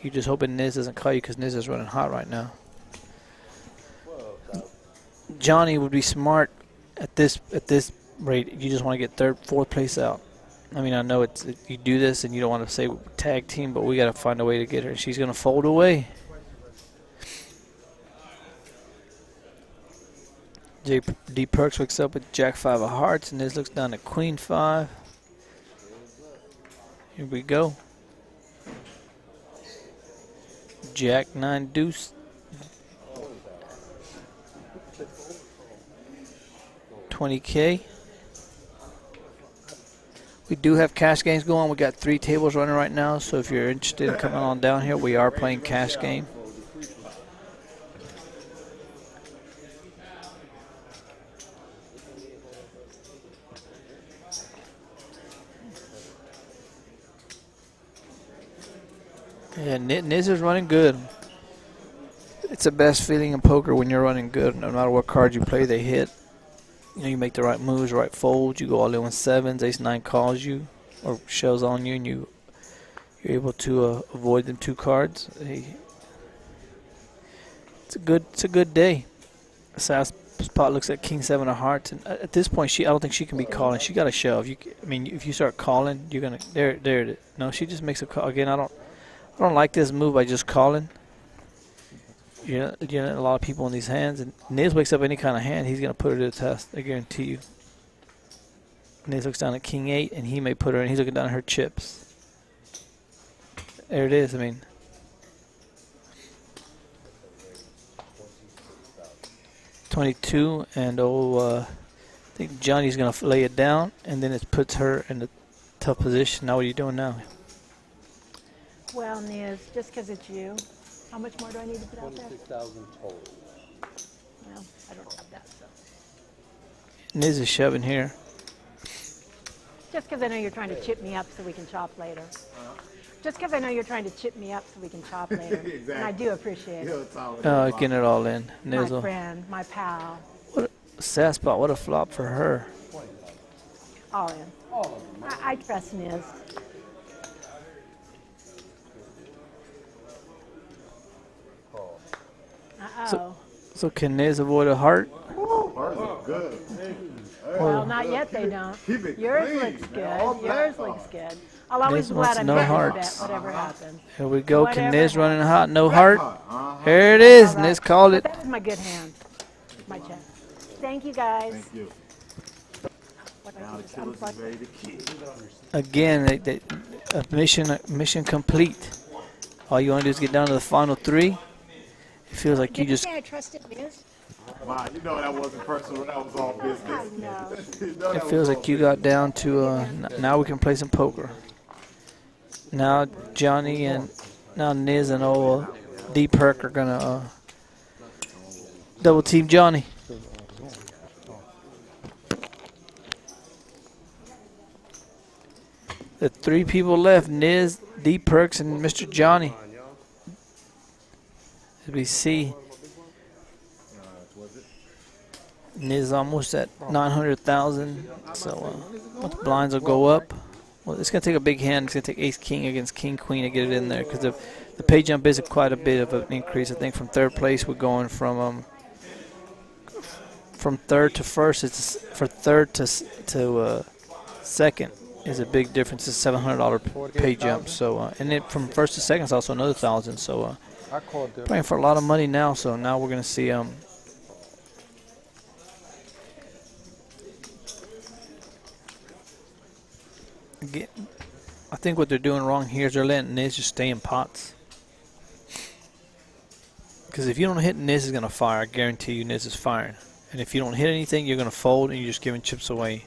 just hoping Niz doesn't call you because Niz is running hot right now. Johnny would be smart at this rate. You just want to get 3rd, 4th place out. I mean, I know you do this and you don't want to say tag team, but we got to find a way to get her. She's going to fold away. D Perks wakes up with Jack 5 of hearts, and this looks down to Queen 5. Here we go. Jack 9 deuce. 20K. We do have cash games going. We got 3 tables running right now, so if you're interested in coming on down here, we are playing cash game. Yeah, Niz is running good. It's the best feeling in poker when you're running good. No matter what cards you play, they hit. You know, you make the right moves, right folds. You go all in with 7s. Ace 9 calls you or shows on you, and you're able to avoid them 2 cards. It's a good day. Sass spot looks at King 7 of hearts, and at this point, I don't think she can be calling. She got to shove. I mean, if you start calling, you're gonna there it is. No, she just makes a call again. I don't like this move by just calling. You know, a lot of people in these hands, and Niz wakes up any kind of hand, he's going to put her to the test, I guarantee you. Niz looks down at King 8, and he may put her in. He's looking down at her chips. There it is, I mean. $22, and I think Johnny's going to lay it down, and then it puts her in a tough position. Now what are you doing now? Well, Niz, just because it's you. How much more do I need to put out there? 26,000 total. Well, I don't have that, so. Niz is shoving here. Just because I know you're trying to chip me up so we can chop later. Just because I know you're trying to chip me up so we can chop later. Exactly. And I do appreciate it. Getting it all in. Nizzle. My friend, my pal. What a Sass spot, what a flop for her. All in. I trust Niz. Uh-oh. So can Niz avoid a heart? Ours is good. Well, not yet they don't. Keep it Yours clean, looks man. good. All black Yours card. looks good. I'll always Niz go out wants on no bet hearts. whatever happens. Here we go. Can Whatever Niz running happens. hot? No Black heart. card. Here it is. All right. Niz called But it. that was my good hand. My check. Thank you, guys. Thank you. Now the killers is ready to kill. Again, mission complete. All you want to do is get down to the final 3. It feels like you Did you just. say I trusted Niz? Wow, you know that wasn't personal. That was all business. I know. You know that It was feels all like you got down to. Now we can play some poker. Now Johnny and now Niz and old D Perk are gonna double team Johnny. The 3 people left: Niz, D Perks, and Mr. Johnny. As we see, Niz almost at 900,000. So the blinds will go up. Well, it's gonna take a big hand. It's gonna take Ace King against King Queen to get it in there because the pay jump is quite a bit of an increase. I think from 3rd place we're going from 3rd to 1st. It's for 3rd to 2nd is a big difference. It's $700 pay jump. So and then from 1st to 2nd is also another 1,000. So I called them. playing for a lot of money now. So now we're gonna see I think what they're doing wrong here is they're letting Niz just stay in pots. Because if you don't hit, Niz is going to fire. I guarantee you Niz is firing. And if you don't hit anything, you're going to fold and you're just giving chips away.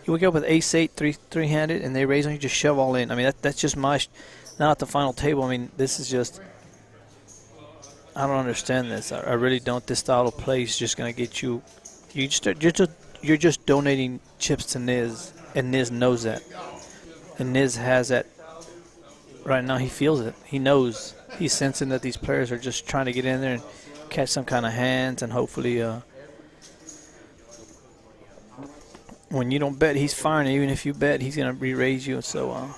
You wake up with ace-8, three-handed, and they raise on you, just shove all in. I mean, that's just my... Not at the final table. I mean, this is just... I don't understand this. I really don't. This style of play is just going to get you... You're just donating chips to Niz, and Niz knows that. And Niz has that right now. He feels it. He knows. He's sensing that these players are just trying to get in there and catch some kind of hands, and hopefully when you don't bet, he's firing. Even if you bet, he's going to re-raise you. So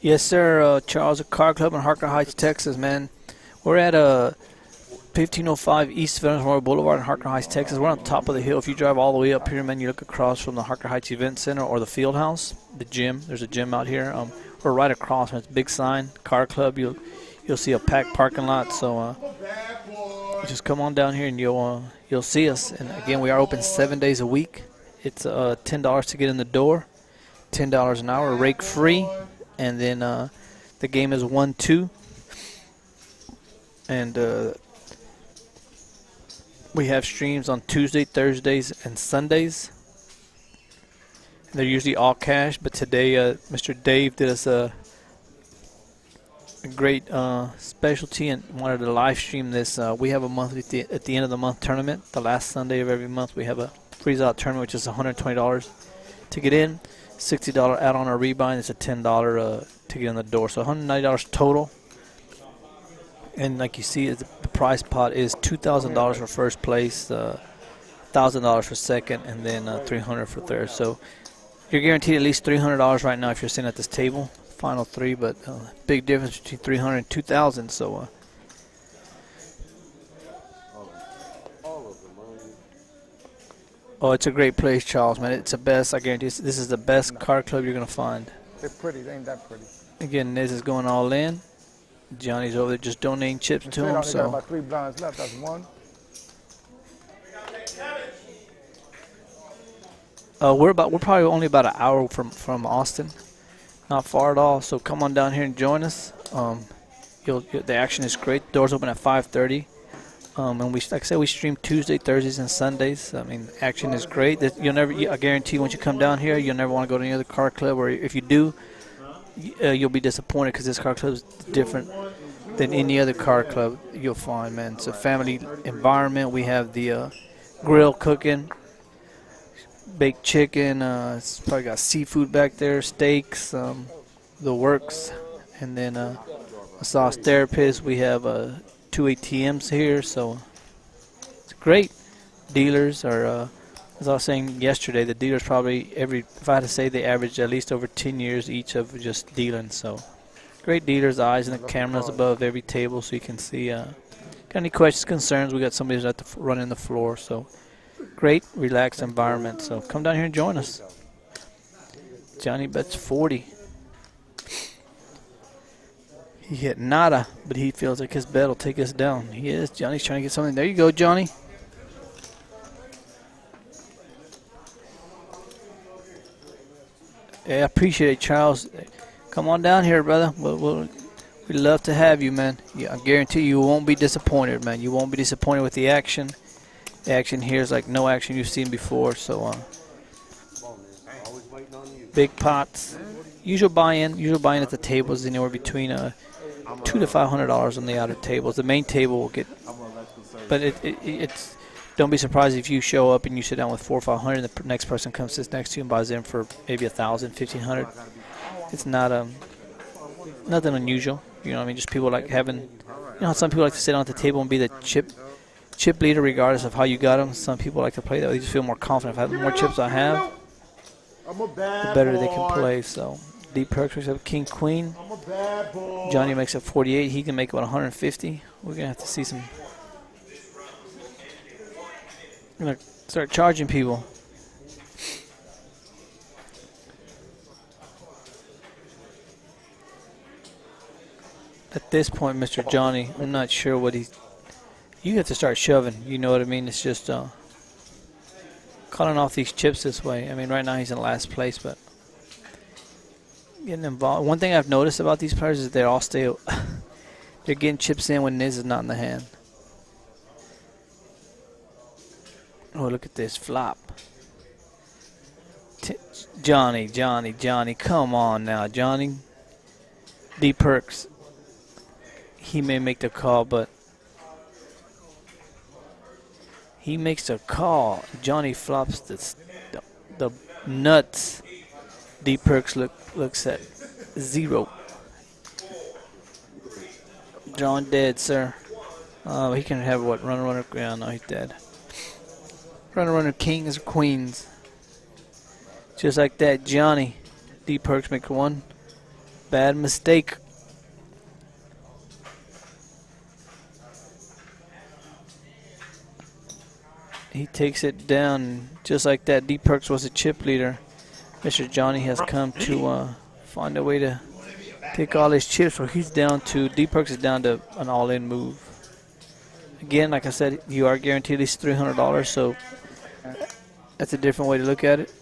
yes, sir. Charles, a Card Club in Harker Heights, Texas, man. We're at 1505 East Veterans Memorial Boulevard in Harker Heights, Texas. We're on top of the hill. If you drive all the way up here, man, you look across from the Harker Heights Event Center or the Field House, the gym. There's a gym out here. We're right across, man. It's a big sign, Card Club. You'll see a packed parking lot. So you just come on down here and you'll see us. And again, we are open 7 days a week. It's $10 to get in the door, $10 an hour, rake free. And then the game is 1-2. And we have streams on Tuesday, Thursdays, and Sundays. And they're usually all cash, but today Mr. Dave did us a great specialty and wanted to live stream this. We have a monthly at the end of the month tournament. The last Sunday of every month we have a freeze-out tournament, which is $120 to get in. $60 add-on or rebind. It's a $10 to get in the door. So $190 total. And like you see, the prize pot is $2,000 for first place, $1,000 for second, and then $300 for third. So you're guaranteed at least $300 right now if you're sitting at this table. Final 3, but big difference between $300 and $2,000. So oh, it's a great place, Charles, man. It's the best. I guarantee this is the best card club you're gonna find. They're pretty. They ain't that pretty. Again, Niz is going all in. Johnny's over there just donating chips to him. Got So about 3 blinds left. That's 1. we're probably only about an hour from Austin, not far at all. So come on down here and join us. The action is great. Doors open at 5:30. And we, like I said, we stream Tuesday, Thursdays, and Sundays. I mean, action is great. I guarantee once you come down here, you'll never want to go to any other card club. Or if you do, you'll be disappointed because this card club is different than any other card club you'll find, man. It's a family environment. We have the grill cooking, baked chicken. It's probably got seafood back there, steaks. the works. And then massage therapist. We have 2 ATMs here, so it's great. Dealers are, as I was saying yesterday, the dealers probably if I had to say, they average at least over 10 years each of just dealing. So great dealers, eyes and the cameras above every table so you can see. Got any questions, concerns? We got somebody who's running the floor, so great, relaxed environment. So come down here and join us. Johnny bets 40. He hit nada, but he feels like his bet will take us down. He is. Johnny's trying to get something. There you go, Johnny. Yeah, I appreciate it, Charles. Come on down here, brother. We'd love to have you, man. Yeah, I guarantee you won't be disappointed, man. You won't be disappointed with the action. The action here is like no action you've seen before. So, big pots. Usual buy-in at the table is anywhere between $200 to $500 on the outer tables. The main table will get, but it's. Don't be surprised if you show up and you sit down with $400 or $500, and the next person comes sits next to you and buys in for maybe $1,000, $1,500. It's not nothing unusual. You know what I mean? Just people like having. You know how some people like to sit down at the table and be the chip leader regardless of how you got them. Some people like to play that way. They just feel more confident. If I have the more chips I have, the better they can play. So deep perks, we have king queen. Johnny makes it 48. He can make it 150. We're gonna have to see some. I'm gonna start charging people. At this point, Mr. Johnny, I'm not sure what he's. You have to start shoving. You know what I mean? It's just calling off these chips this way. I mean, right now he's in last place, but getting involved. One thing I've noticed about these players is they're getting chips in when Niz is not in the hand. Oh, look at this flop. Johnny, come on now, Johnny. D Perks. He may make the call, but he makes a call. Johnny flops the nuts. D Perks looks at 0. John dead, sir. He can have what? Runner. Yeah, no, he's dead. Runner, kings or queens. Just like that, Johnny. D Perks make one bad mistake. He takes it down just like that. D Perks was a chip leader. Mr. Johnny has come to find a way to take all his chips. So he's down to, D Perks is down to an all-in move. Again, like I said, you are guaranteed at least $300, so that's a different way to look at it.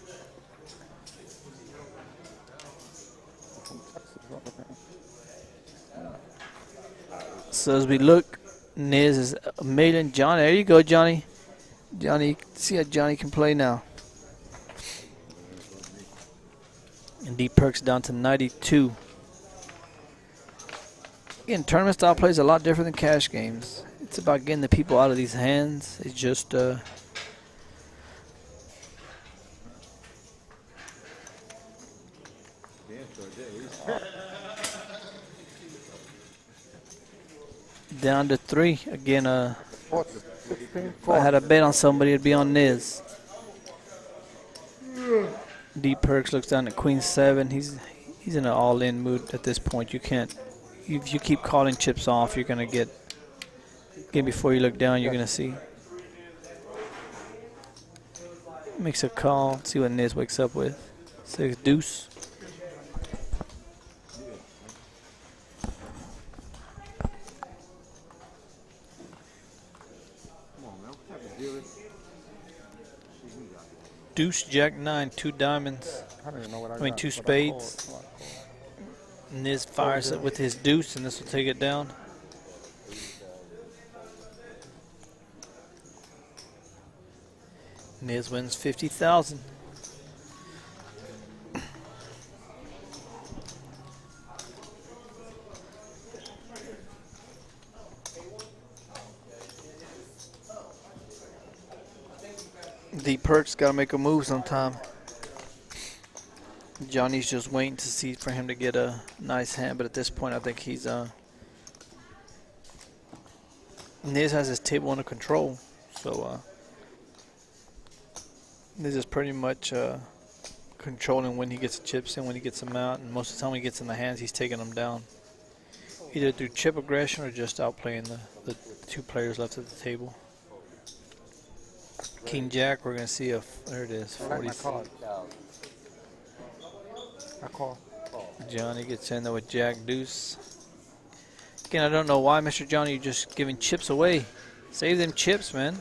So as we look, Niz is a million. Johnny, there you go, Johnny. Johnny, see how Johnny can play now. And D Perks down to 92. Again, tournament style play is a lot different than cash games. It's about getting the people out of these hands. It's just down to 3 again. If I had a bet on somebody, it'd be on Niz. D Perks looks down at Queen 7. He's in an all-in mood at this point. You can't. If you keep calling chips off, you're gonna get. Again, before you look down, you're gonna see. Makes a call. See what Niz wakes up with. 6 deuce. Deuce, Jack 9, 2 diamonds. I mean 2 spades. Niz fires it with his deuce, and this will take it down. Niz wins 50,000. D Perks got to make a move sometime. Johnny's just waiting to see for him to get a nice hand, but at this point I think he's Niz has his table under control, so Niz is pretty much controlling when he gets the chips in, when he gets them out, and most of the time when he gets in the hands, he's taking them down, either through chip aggression or just outplaying the two players left at the table. King Jack, we're gonna see if there it is. 40. I call. Johnny gets in there with Jack Deuce. Again, I don't know why, Mr. Johnny, you're just giving chips away. Save them chips, man.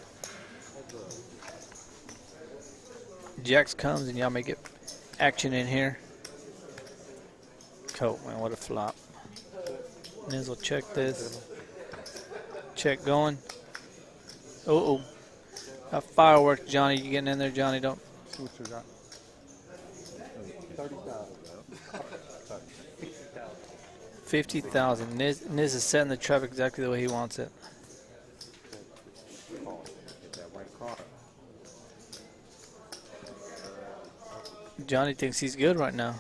Jacks comes and y'all may get action in here. Coat, man, what a flop. Niz will check this. Check going. Uh-oh. Got fireworks, Johnny. You getting in there, Johnny? Don't. See what you got. 50,000. Niz is setting the trap exactly the way he wants it. Johnny thinks he's good right now.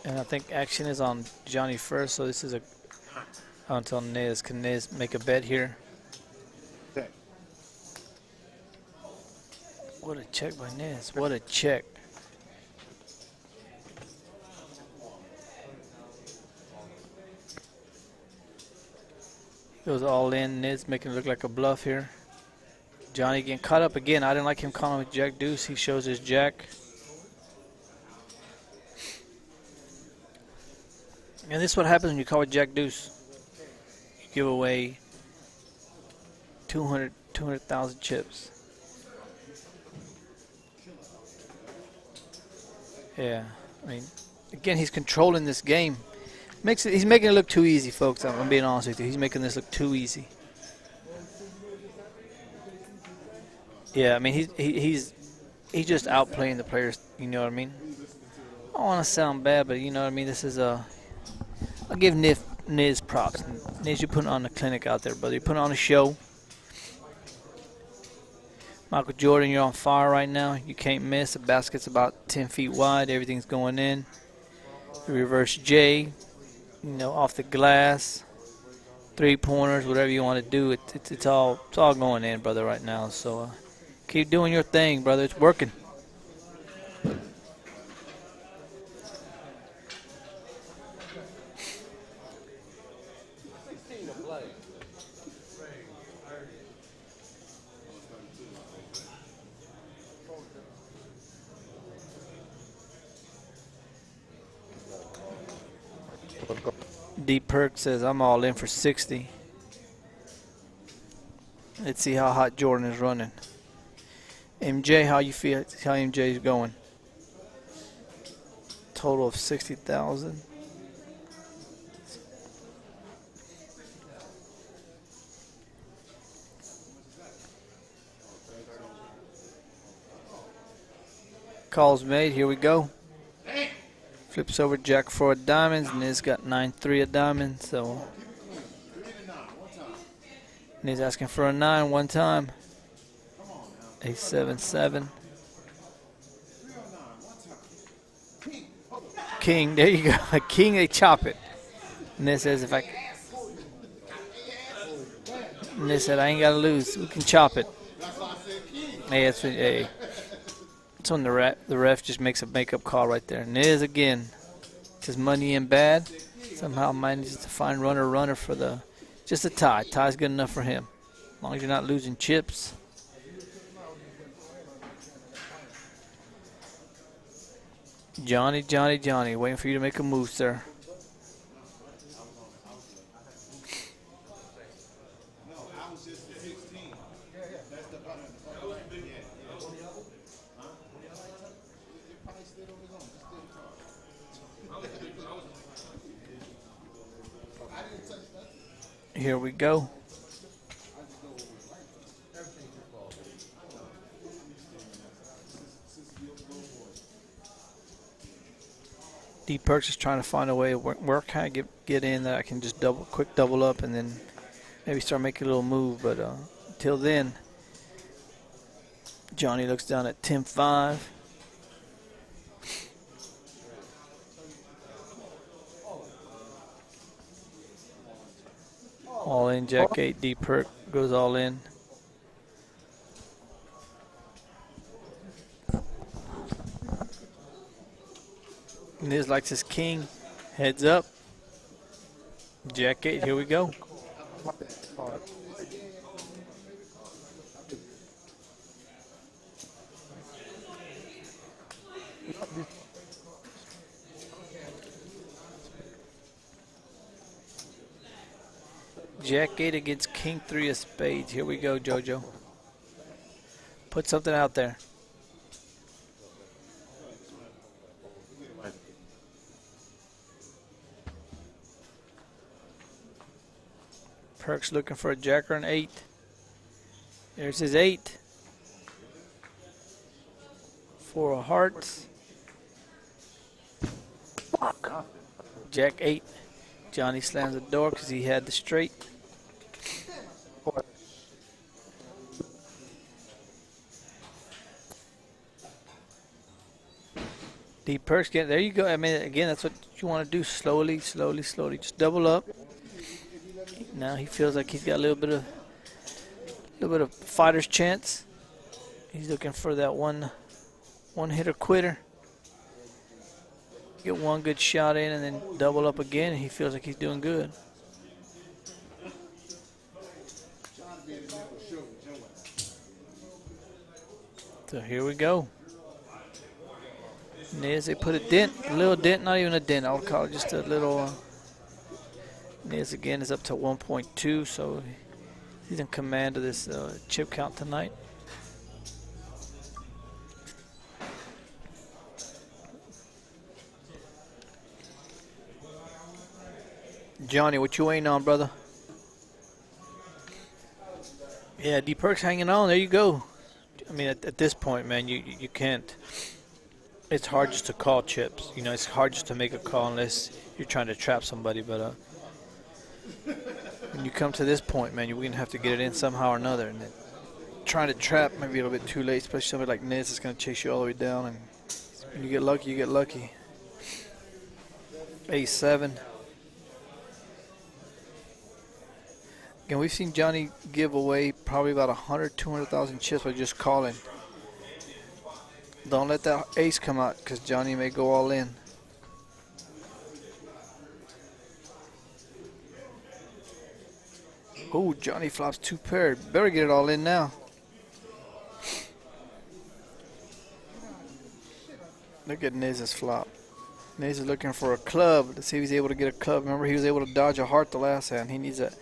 And I think action is on Johnny first, so this is until Niz. Can Niz make a bet here? What a check by Niz. What a check. Goes all in. Niz making it look like a bluff here. Johnny getting caught up again. I didn't like him calling with Jack Deuce. He shows his Jack. And this is what happens when you call with Jack Deuce. You give away 200,000 chips. Yeah, I mean, again, he's controlling this game. He's making it look too easy, folks. I'm being honest with you. He's making this look too easy. Yeah, I mean, he's just outplaying the players. You know what I mean? I don't want to sound bad, but you know what I mean. This is I'll give Niz props. Niz, you're putting on a clinic out there, brother. You're putting on a show. Michael Jordan, you're on fire right now. You can't miss. The basket's about 10 feet wide. Everything's going in. The reverse J, you know, off the glass, 3-pointers, whatever you want to do. It's all going in, brother, right now. So keep doing your thing, brother. It's working. D Perk says I'm all in for 60. Let's see how hot Jordan is running. MJ, how you feel? How MJ is going? Total of 60,000. Calls made. Here we go. Flips over Jack 4 of diamonds. Niz got 9-3 of diamonds. So Niz asking for a 9 one time. 8-7-7. King, there you go. A king, they chop it. Niz says if I. Niz said I ain't gotta lose. We can chop it. Hey, that's what. Hey. It's when the ref just makes a makeup call right there. Niz again. His money in bad. Somehow manages to find runner for just a tie. Tie's good enough for him. As long as you're not losing chips. Johnny, waiting for you to make a move, sir. Here we go. D Perks is trying to find a way where can I get in that I can just quick double up and then maybe start making a little move. But until then, Johnny looks down at 10-5. All in, Jack 8, D Perk goes all in. Niz likes his king. Heads up. Jack 8, here we go. Jack 8 against King 3 of spades. Here we go, JoJo. Put something out there. Perk's looking for a jack or an 8. There's his 8. 4 of hearts. Jack 8. Johnny slams the door because he had the straight. D Perks, there you go. I mean, again, that's what you want to do. Slowly, slowly, slowly. Just double up. Now he feels like he's got a little bit of fighter's chance. He's looking for that one hitter quitter. Get one good shot in and then double up again, and he feels like he's doing good. So here we go. Niz, they put a dent, a little dent, not even a dent. I would call it just a little. Niz again is up to 1.2, so he's in command of this chip count tonight. Johnny, what you waiting on, brother? Yeah, D Perk's hanging on. There you go. I mean, at this point, man, you can't. It's hard just to call chips. You know, it's hard just to make a call unless you're trying to trap somebody. But when you come to this point, man, you're going to have to get it in somehow or another. And then trying to trap maybe a little bit too late, especially somebody like Niz is going to chase you all the way down. And when you get lucky, you get lucky. A7. Again, we've seen Johnny give away probably about 100, 200,000 chips by just calling. Don't let that ace come out because Johnny may go all in. Oh, Johnny flops 2 pair. Better get it all in now. Look at Niz's flop. Niz is looking for a club. Let's see if he's able to get a club. Remember, he was able to dodge a heart the last hand. He needs a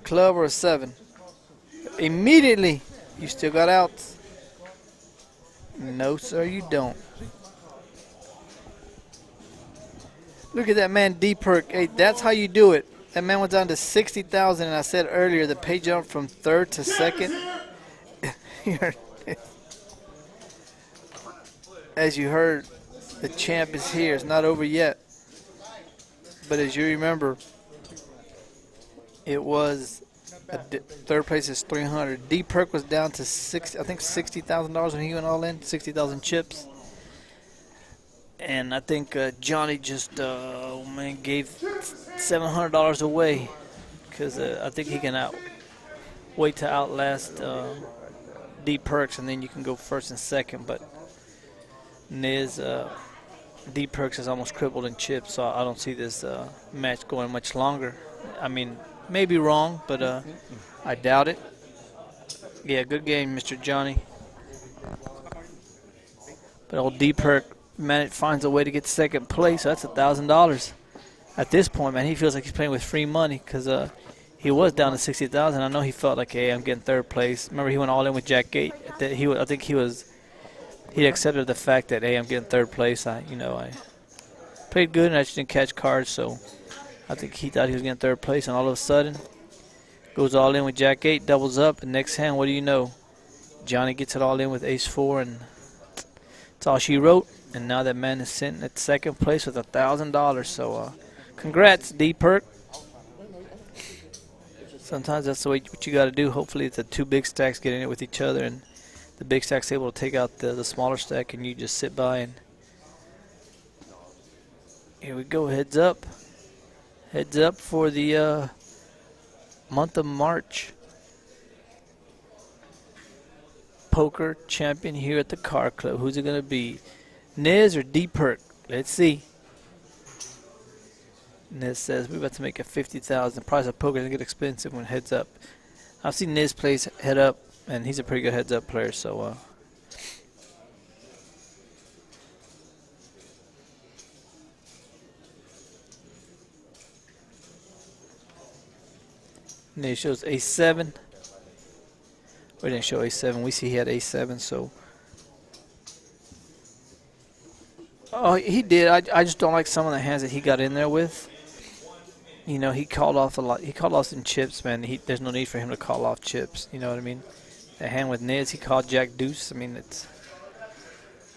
club or a 7. Immediately, you still got outs. No, sir, you don't. Look at that man, D Perk. Hey, that's how you do it. That man went down to 60,000, and I said earlier the pay jump from 3rd to 2nd. As you heard, the champ is here. It's not over yet. But as you remember, it was 3rd place is 300. D Perk was down to $60,000 when he went all in, 60,000 chips. And I think Johnny just gave $700 away because I think he can wait to outlast D Perks, and then you can go 1st and 2nd. But Niz, D Perks is almost crippled in chips, so I don't see this match going much longer. I mean, maybe wrong, but I doubt it. Yeah, good game, Mr. Johnny. But old D Perk, man, it finds a way to get 2nd place. So that's $1,000. At this point, man, he feels like he's playing with free money because he was down to 60,000. I know he felt like, hey, I'm getting 3rd place. Remember, he went all in with Jack 8. I think he accepted the fact that, hey, I'm getting 3rd place. I played good and I just didn't catch cards, so I think he thought he was getting 3rd place, and all of a sudden goes all in with Jack 8, doubles up, and next hand, what do you know? Johnny gets it all in with Ace 4, and that's all she wrote. And now that man is sitting at 2nd place with $1,000. So congrats, D Perk. Sometimes that's the way what you got to do. Hopefully, it's the 2 big stacks getting it with each other, and the big stack's able to take out the smaller stack, and you just sit by and here we go. Heads up. Heads up for the month of March. Poker champion here at the KARD Club. Who's it going to be? Niz or D-Perk? Let's see. Niz says we're about to make it 50,000. The price of poker is going to get expensive when heads up. I've seen Niz plays head up, and he's a pretty good heads up player. So Niz shows A7. We didn't show A7. We see he had A7. So oh, he did. I just don't like some of the hands that he got in there with. You know, he called off a lot. He called off some chips, man. There's no need for him to call off chips. You know what I mean? That hand with Niz, he called Jack Deuce. I mean,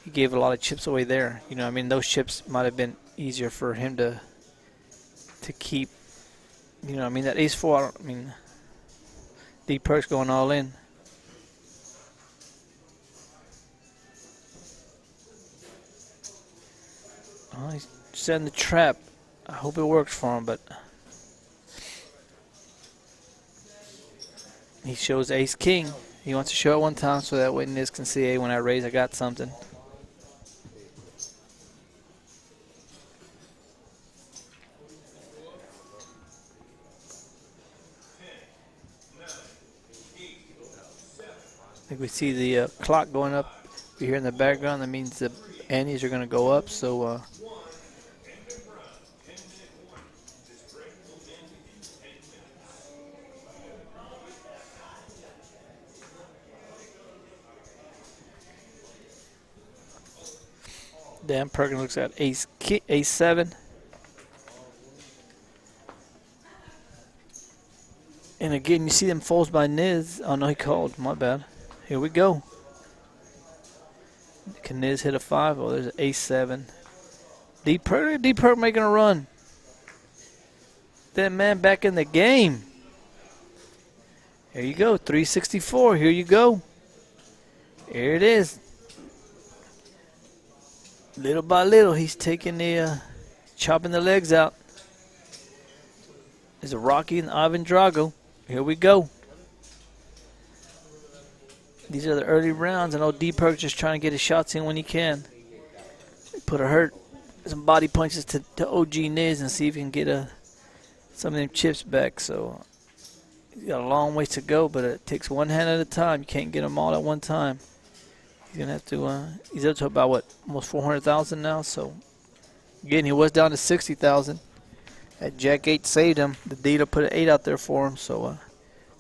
he gave a lot of chips away there. You know, I mean, those chips might have been easier for him to keep. You know, I mean, that Ace-4. I mean, D-Perk's going all in. Oh, he's setting the trap. I hope it works for him, but he shows Ace-King. He wants to show it one time so that way Niz can see, hey, when I raise, I got something. I think we see the clock going up. We hear in the background. That means the antes are going to go up. So Dan Perkins looks at Ace-7. And again, you see them folds by Niz. Oh, no, he called. My bad. Here we go. Can Niz hit a 5? Oh, there's an Ace-7. D-Perk making a run. That man back in the game. Here you go. 364. Here you go. Here it is. Little by little, he's taking the, chopping the legs out. There's a Rocky and Ivan Drago. Here we go. These are the early rounds. I know D-Perk just trying to get his shots in when he can. Put a hurt, some body punches to OG Niz and see if he can get some of them chips back. So he's got a long ways to go, but it takes one hand at a time. You can't get them all at one time. He's gonna have to. He's up to about what, almost 400,000 now. So again, he was down to 60,000. That Jack 8 saved him. The dealer put an 8 out there for him. So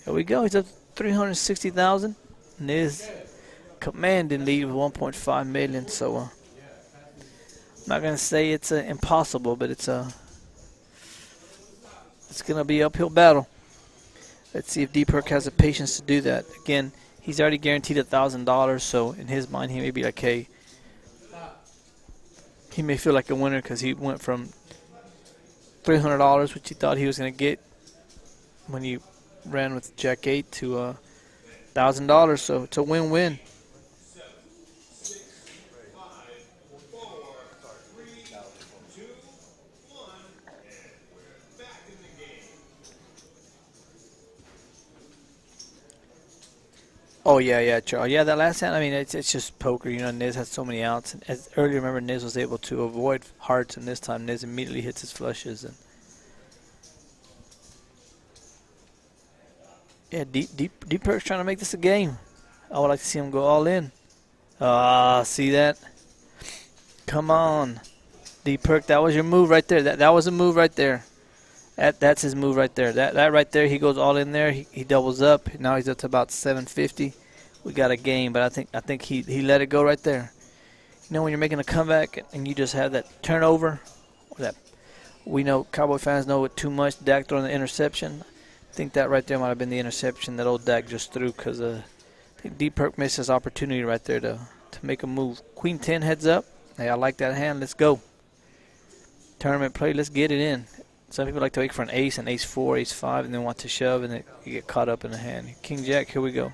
here we go. He's up to 360,000. Niz commanding lead with 1.5 million. So I'm not gonna say it's impossible, but it's gonna be an uphill battle. Let's see if D-Perk has the patience to do that. Again, he's already guaranteed $1,000, so in his mind, he may be like, hey, he may feel like a winner because he went from $300, which he thought he was going to get when he ran with Jack 8, to $1,000. So it's a win-win. Oh, yeah, Charles. Yeah, that last hand, I mean, it's just poker. You know, Niz has so many outs. And as earlier, remember, Niz was able to avoid hearts, and this time Niz immediately hits his flushes. And yeah, D-Perk's trying to make this a game. I would like to see him go all in. See that? Come on. D-Perk, that was your move right there. That was a move right there. That's his move right there. That right there, he goes all in there. He doubles up. Now he's up to about 750. We got a game, but I think he let it go right there. You know, when you're making a comeback and you just have that turnover, that we know Cowboy fans know it too much. Dak throwing the interception. I think that right there might have been the interception that old Dak just threw, because I think D-Perk missed his opportunity right there to make a move. Queen 10 heads up. Hey, I like that hand. Let's go. Tournament play. Let's get it in. Some people like to wait for an ace, an ace-4, ace-5, and then want to shove, and then you get caught up in the hand. King Jack, here we go.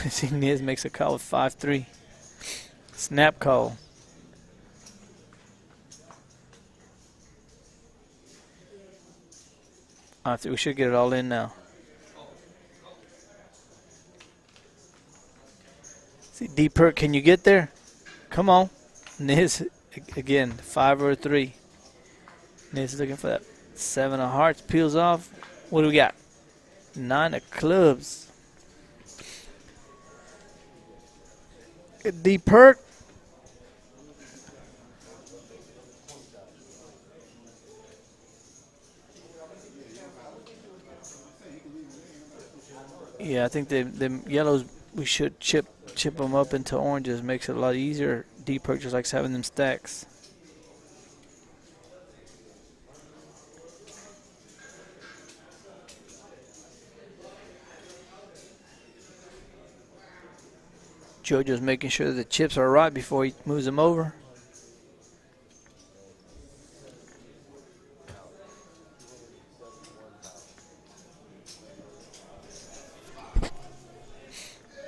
See, Niz makes a call with 5-3. Snap call. I think we should get it all in now. See, D Perk, can you get there? Come on. Niz, again, 5 or 3. Niz is looking for that 7 of hearts, peels off. What do we got? 9 of clubs. D Perk. Yeah, I think the yellows, we should chip them up into oranges. Makes it a lot easier. D Perk just likes having them stacks. JoJo's making sure the chips are right before he moves them over.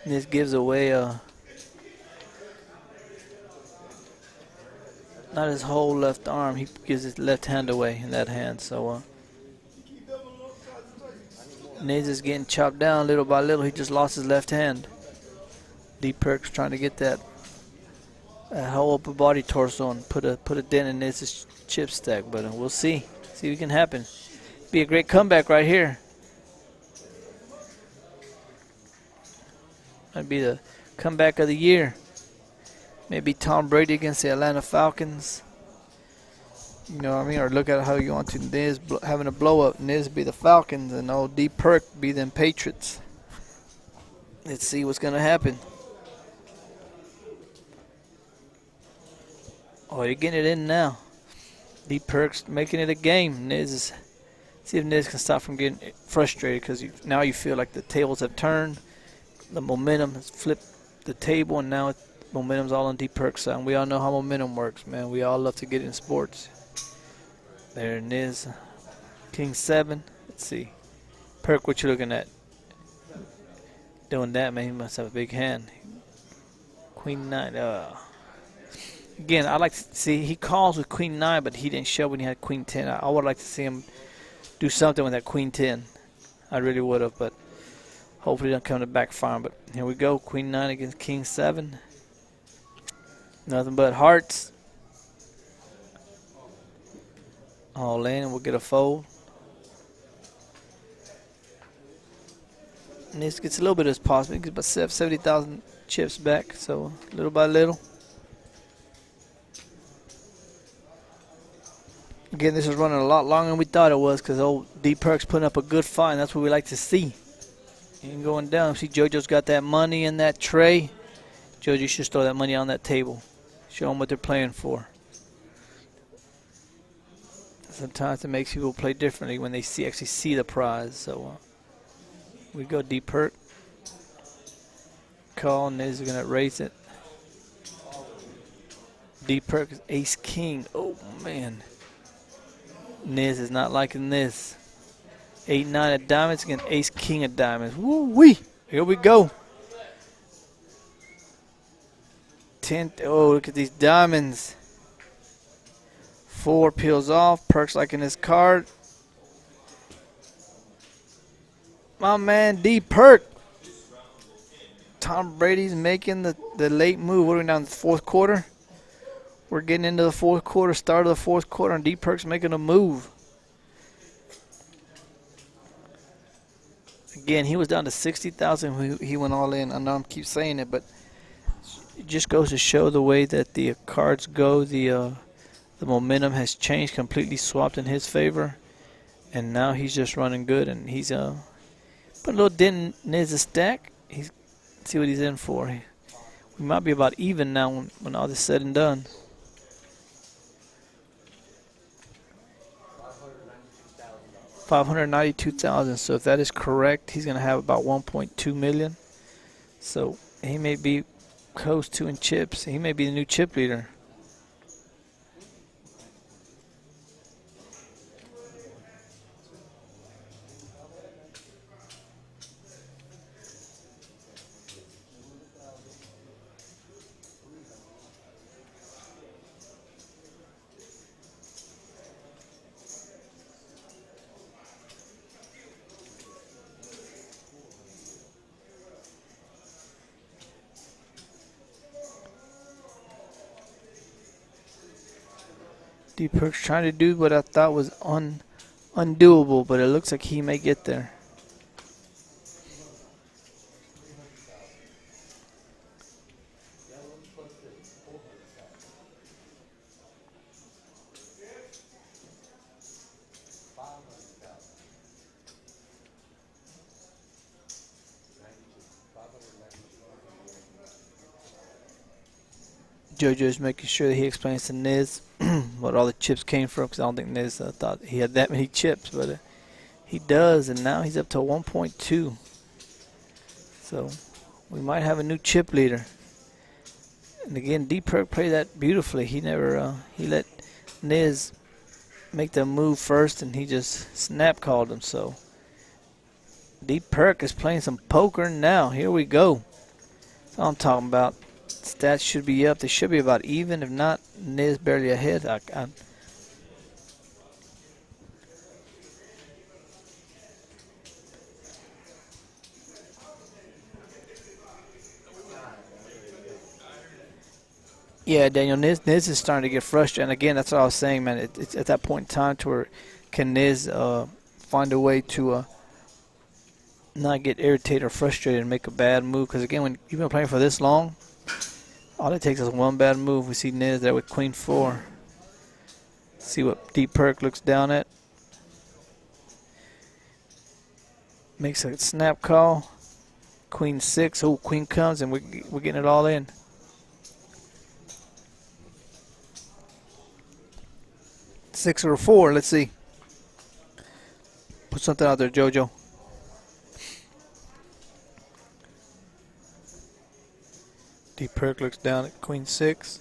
And this gives away not his whole left arm. He gives his left hand away in that hand. So Niz is getting chopped down little by little. He just lost his left hand. D Perk's trying to get that whole upper body torso and put a dent in Niz's chip stack, but we'll see. See what can happen. Be a great comeback right here. Might be the comeback of the year. Maybe Tom Brady against the Atlanta Falcons. You know what I mean? Or look at how you want to. Niz having a blow up. Niz be the Falcons and old D Perk be them Patriots. Let's see what's gonna happen. Oh, you're getting it in now. D Perk's making it a game. Niz is, see if Niz can stop from getting frustrated, because now you feel like the tables have turned. The momentum has flipped the table, and now momentum's all on D Perk's side. And we all know how momentum works, man. We all love to get in sports. There Niz. King 7. Let's see. Perk, what you looking at? Doing that, man. He must have a big hand. Queen 9. Again, I like to see, he calls with Queen 9, but he didn't show when he had Queen 10. I would like to see him do something with that Queen 10. I really would have, but hopefully it doesn't come to backfire. But here we go, Queen 9 against King 7. Nothing but hearts. All in, and we'll get a fold. And this gets a little bit as possible. He gets about 70,000 chips back, so little by little. Again, this is running a lot longer than we thought it was, because old D Perk's putting up a good fight, and that's what we like to see. And going down, see JoJo's got that money in that tray. JoJo should throw that money on that table. Show them what they're playing for. Sometimes it makes people play differently when they actually see the prize. So we go D Perk. Call, and Niz is going to raise it. D Perk is Ace King. Oh, man. Niz is not liking this. 8-9 of diamonds against Ace King of diamonds. Woo-wee. Here we go. 10. Oh, look at these diamonds. 4 peels off. Perk's liking his card. My man D Perk. Tom Brady's making the late move. What are we now in the fourth quarter? We're getting into the fourth quarter, start of the fourth quarter, and D Perk's making a move. Again, he was down to 60,000 when he went all in. I know I keep saying it, but it just goes to show the way that the cards go. The momentum has changed, completely swapped in his favor, and now he's just running good. And he's put a little dent in his stack. See what he's in for. We might be about even now when all this is said and done. 592,000. So if that is correct, he's going to have about 1.2 million. So he may be close to in chips. He may be the new chip leader. D Perk's trying to do what I thought was undoable, but it looks like he may get there. JoJo's making sure that he explains to Niz what all the chips came from, because I don't think Niz thought he had that many chips, but he does, and now he's up to 1.2. So we might have a new chip leader. And again, D Perk played that beautifully. He never he let Niz make the move first, and he just snap called him. So D Perk is playing some poker now. Here we go. That's all I'm talking about. Stats should be up. They should be about even. If not, Niz barely ahead. Yeah, Daniel, Niz is starting to get frustrated. And again, that's what I was saying, man. It's at that point in time to where can Niz find a way to not get irritated or frustrated and make a bad move. Because again, when you've been playing for this long, all it takes is one bad move. We see Niz there with Queen 4. See what D Perk looks down at. Makes a snap call. Queen 6. Oh, Queen comes, and we're getting it all in. Six or a 4. Let's see. Put something out there, JoJo. D Perk looks down at Queen 6.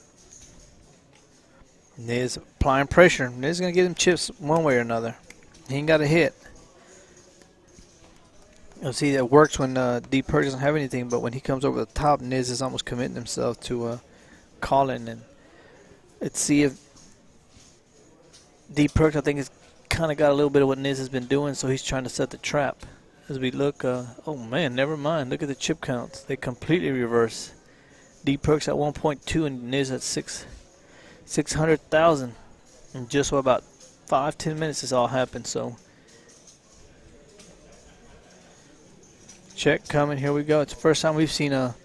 Niz applying pressure. Niz is going to get him chips one way or another. He ain't got a hit. You'll see that works when D Perk doesn't have anything, but when he comes over the top, Niz is almost committing himself to calling. And let's see if D Perk, I think, has kind of got a little bit of what Niz has been doing, so he's trying to set the trap. As we look, oh man, never mind. Look at the chip counts. They completely reverse. D Perk's at 1.2 and Niz at 600,000. In just about 5-10 minutes, this all happened. So check coming. Here we go. It's the first time we've seen a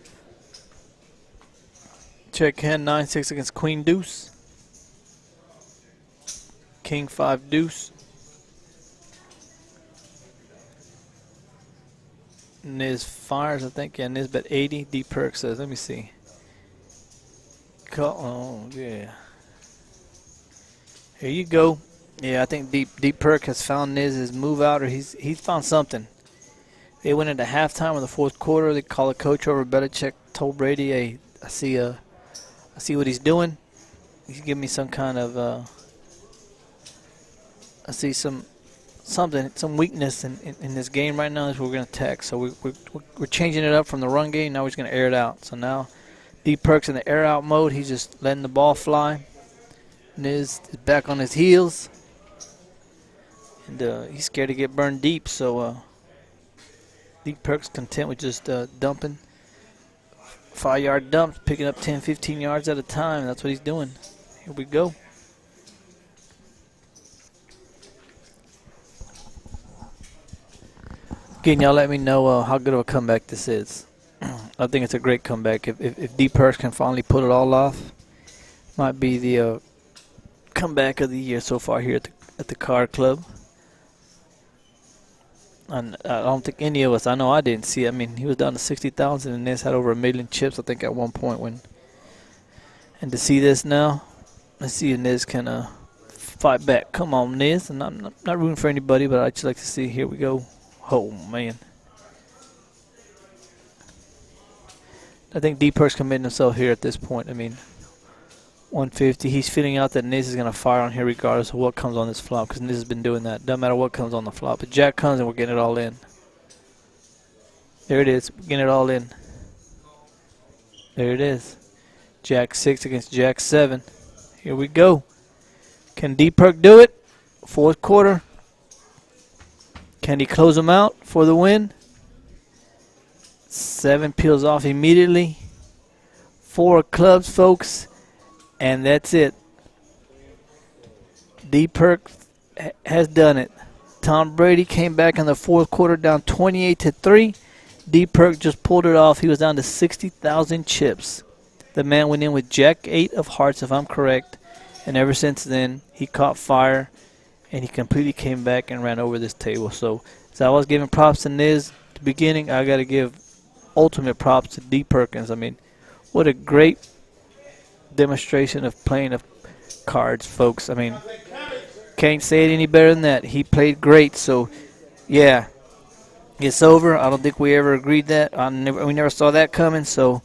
check hand 9-6 against Queen Deuce. King 5 Deuce. Niz fires, I think. Yeah, Niz bet 80. D Perk says, let me see. Oh, yeah. Here you go. Yeah, I think D Perk has found Niz's move out, or he's found something. They went into halftime in the fourth quarter. They call the coach over. Belichick told Brady, hey, I see what he's doing. He's giving me some kind of I see some weakness in this game right now. Is we're going to attack. So we're changing it up from the run game. Now we're just going to air it out. So now D Perk's in the air out mode. He's just letting the ball fly. Niz is back on his heels, and he's scared to get burned deep. So D Perk's content with just dumping 5-yard dumps, picking up 10, 15 yards at a time. That's what he's doing. Here we go. Again, y'all let me know how good of a comeback this is. I think it's a great comeback. If D Perk can finally put it all off, might be the comeback of the year so far here at the KARD Club. And I don't think any of us, I know I didn't see it. I mean, he was down to 60,000 and Niz had over 1 million chips, I think, at one point. And to see this now, let's see if Niz can fight back. Come on, Niz. And I'm not rooting for anybody, but I'd just like to see. Here we go. Oh, man. I think D Perk's committing himself here at this point. I mean, 150. He's feeling out that Niz is going to fire on here regardless of what comes on this flop, because Niz has been doing that. Doesn't matter what comes on the flop. But Jack comes and we're getting it all in. There it is. We're getting it all in. There it is. Jack 6 against Jack 7. Here we go. Can D Perk do it? Fourth quarter. Can he close him out for the win? 7 peels off immediately. 4 clubs, folks. And that's it. D Perk has done it. Tom Brady came back in the fourth quarter down 28-3. D Perk just pulled it off. He was down to 60,000 chips. The man went in with Jack 8 of hearts, if I'm correct. And ever since then, he caught fire, and he completely came back and ran over this table. So I was giving props to Niz at the beginning, I got to give ultimate props to D Perkins. I mean, what a great demonstration of playing of cards, folks. I mean, can't say it any better than that. He played great. So, yeah, it's over. I don't think we ever agreed that. We never saw that coming. So,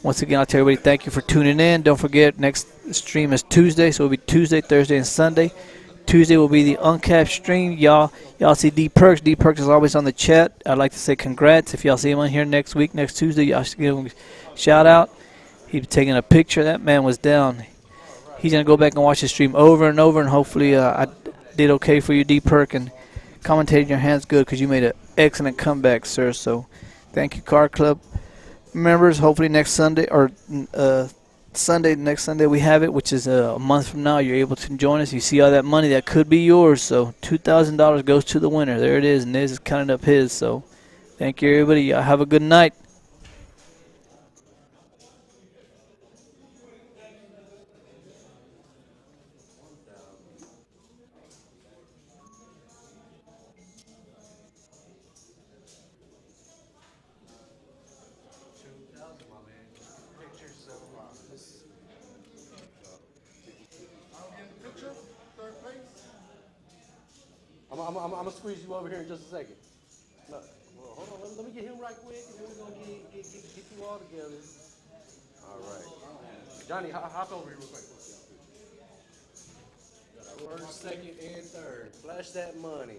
once again, I'll tell everybody thank you for tuning in. Don't forget, next stream is Tuesday, so it'll be Tuesday, Thursday, and Sunday. Tuesday will be the uncapped stream. Y'all see D Perks. D Perks is always on the chat. I'd like to say congrats. If y'all see him on here next week, next Tuesday, y'all should give him a shout out. He's taking a picture. That man was down. He's going to go back and watch the stream over and over, and hopefully I did okay for you, D Perk, and commentated your hands good because you made an excellent comeback, sir. So thank you, Card Club members. Hopefully next Sunday or next Sunday we have it, which is a month from now. You're able to join us. You see all that money that could be yours. So $2,000 goes to the winner. There it is. Niz is counting up his. So thank you, everybody. Y'all have a good night. I'm gonna squeeze you over here in just a second. No, well, hold on. Let me get him right quick, and then we're gonna get you all together. All right, Johnny, hop over here real quick. First, second, and third. Flash that money.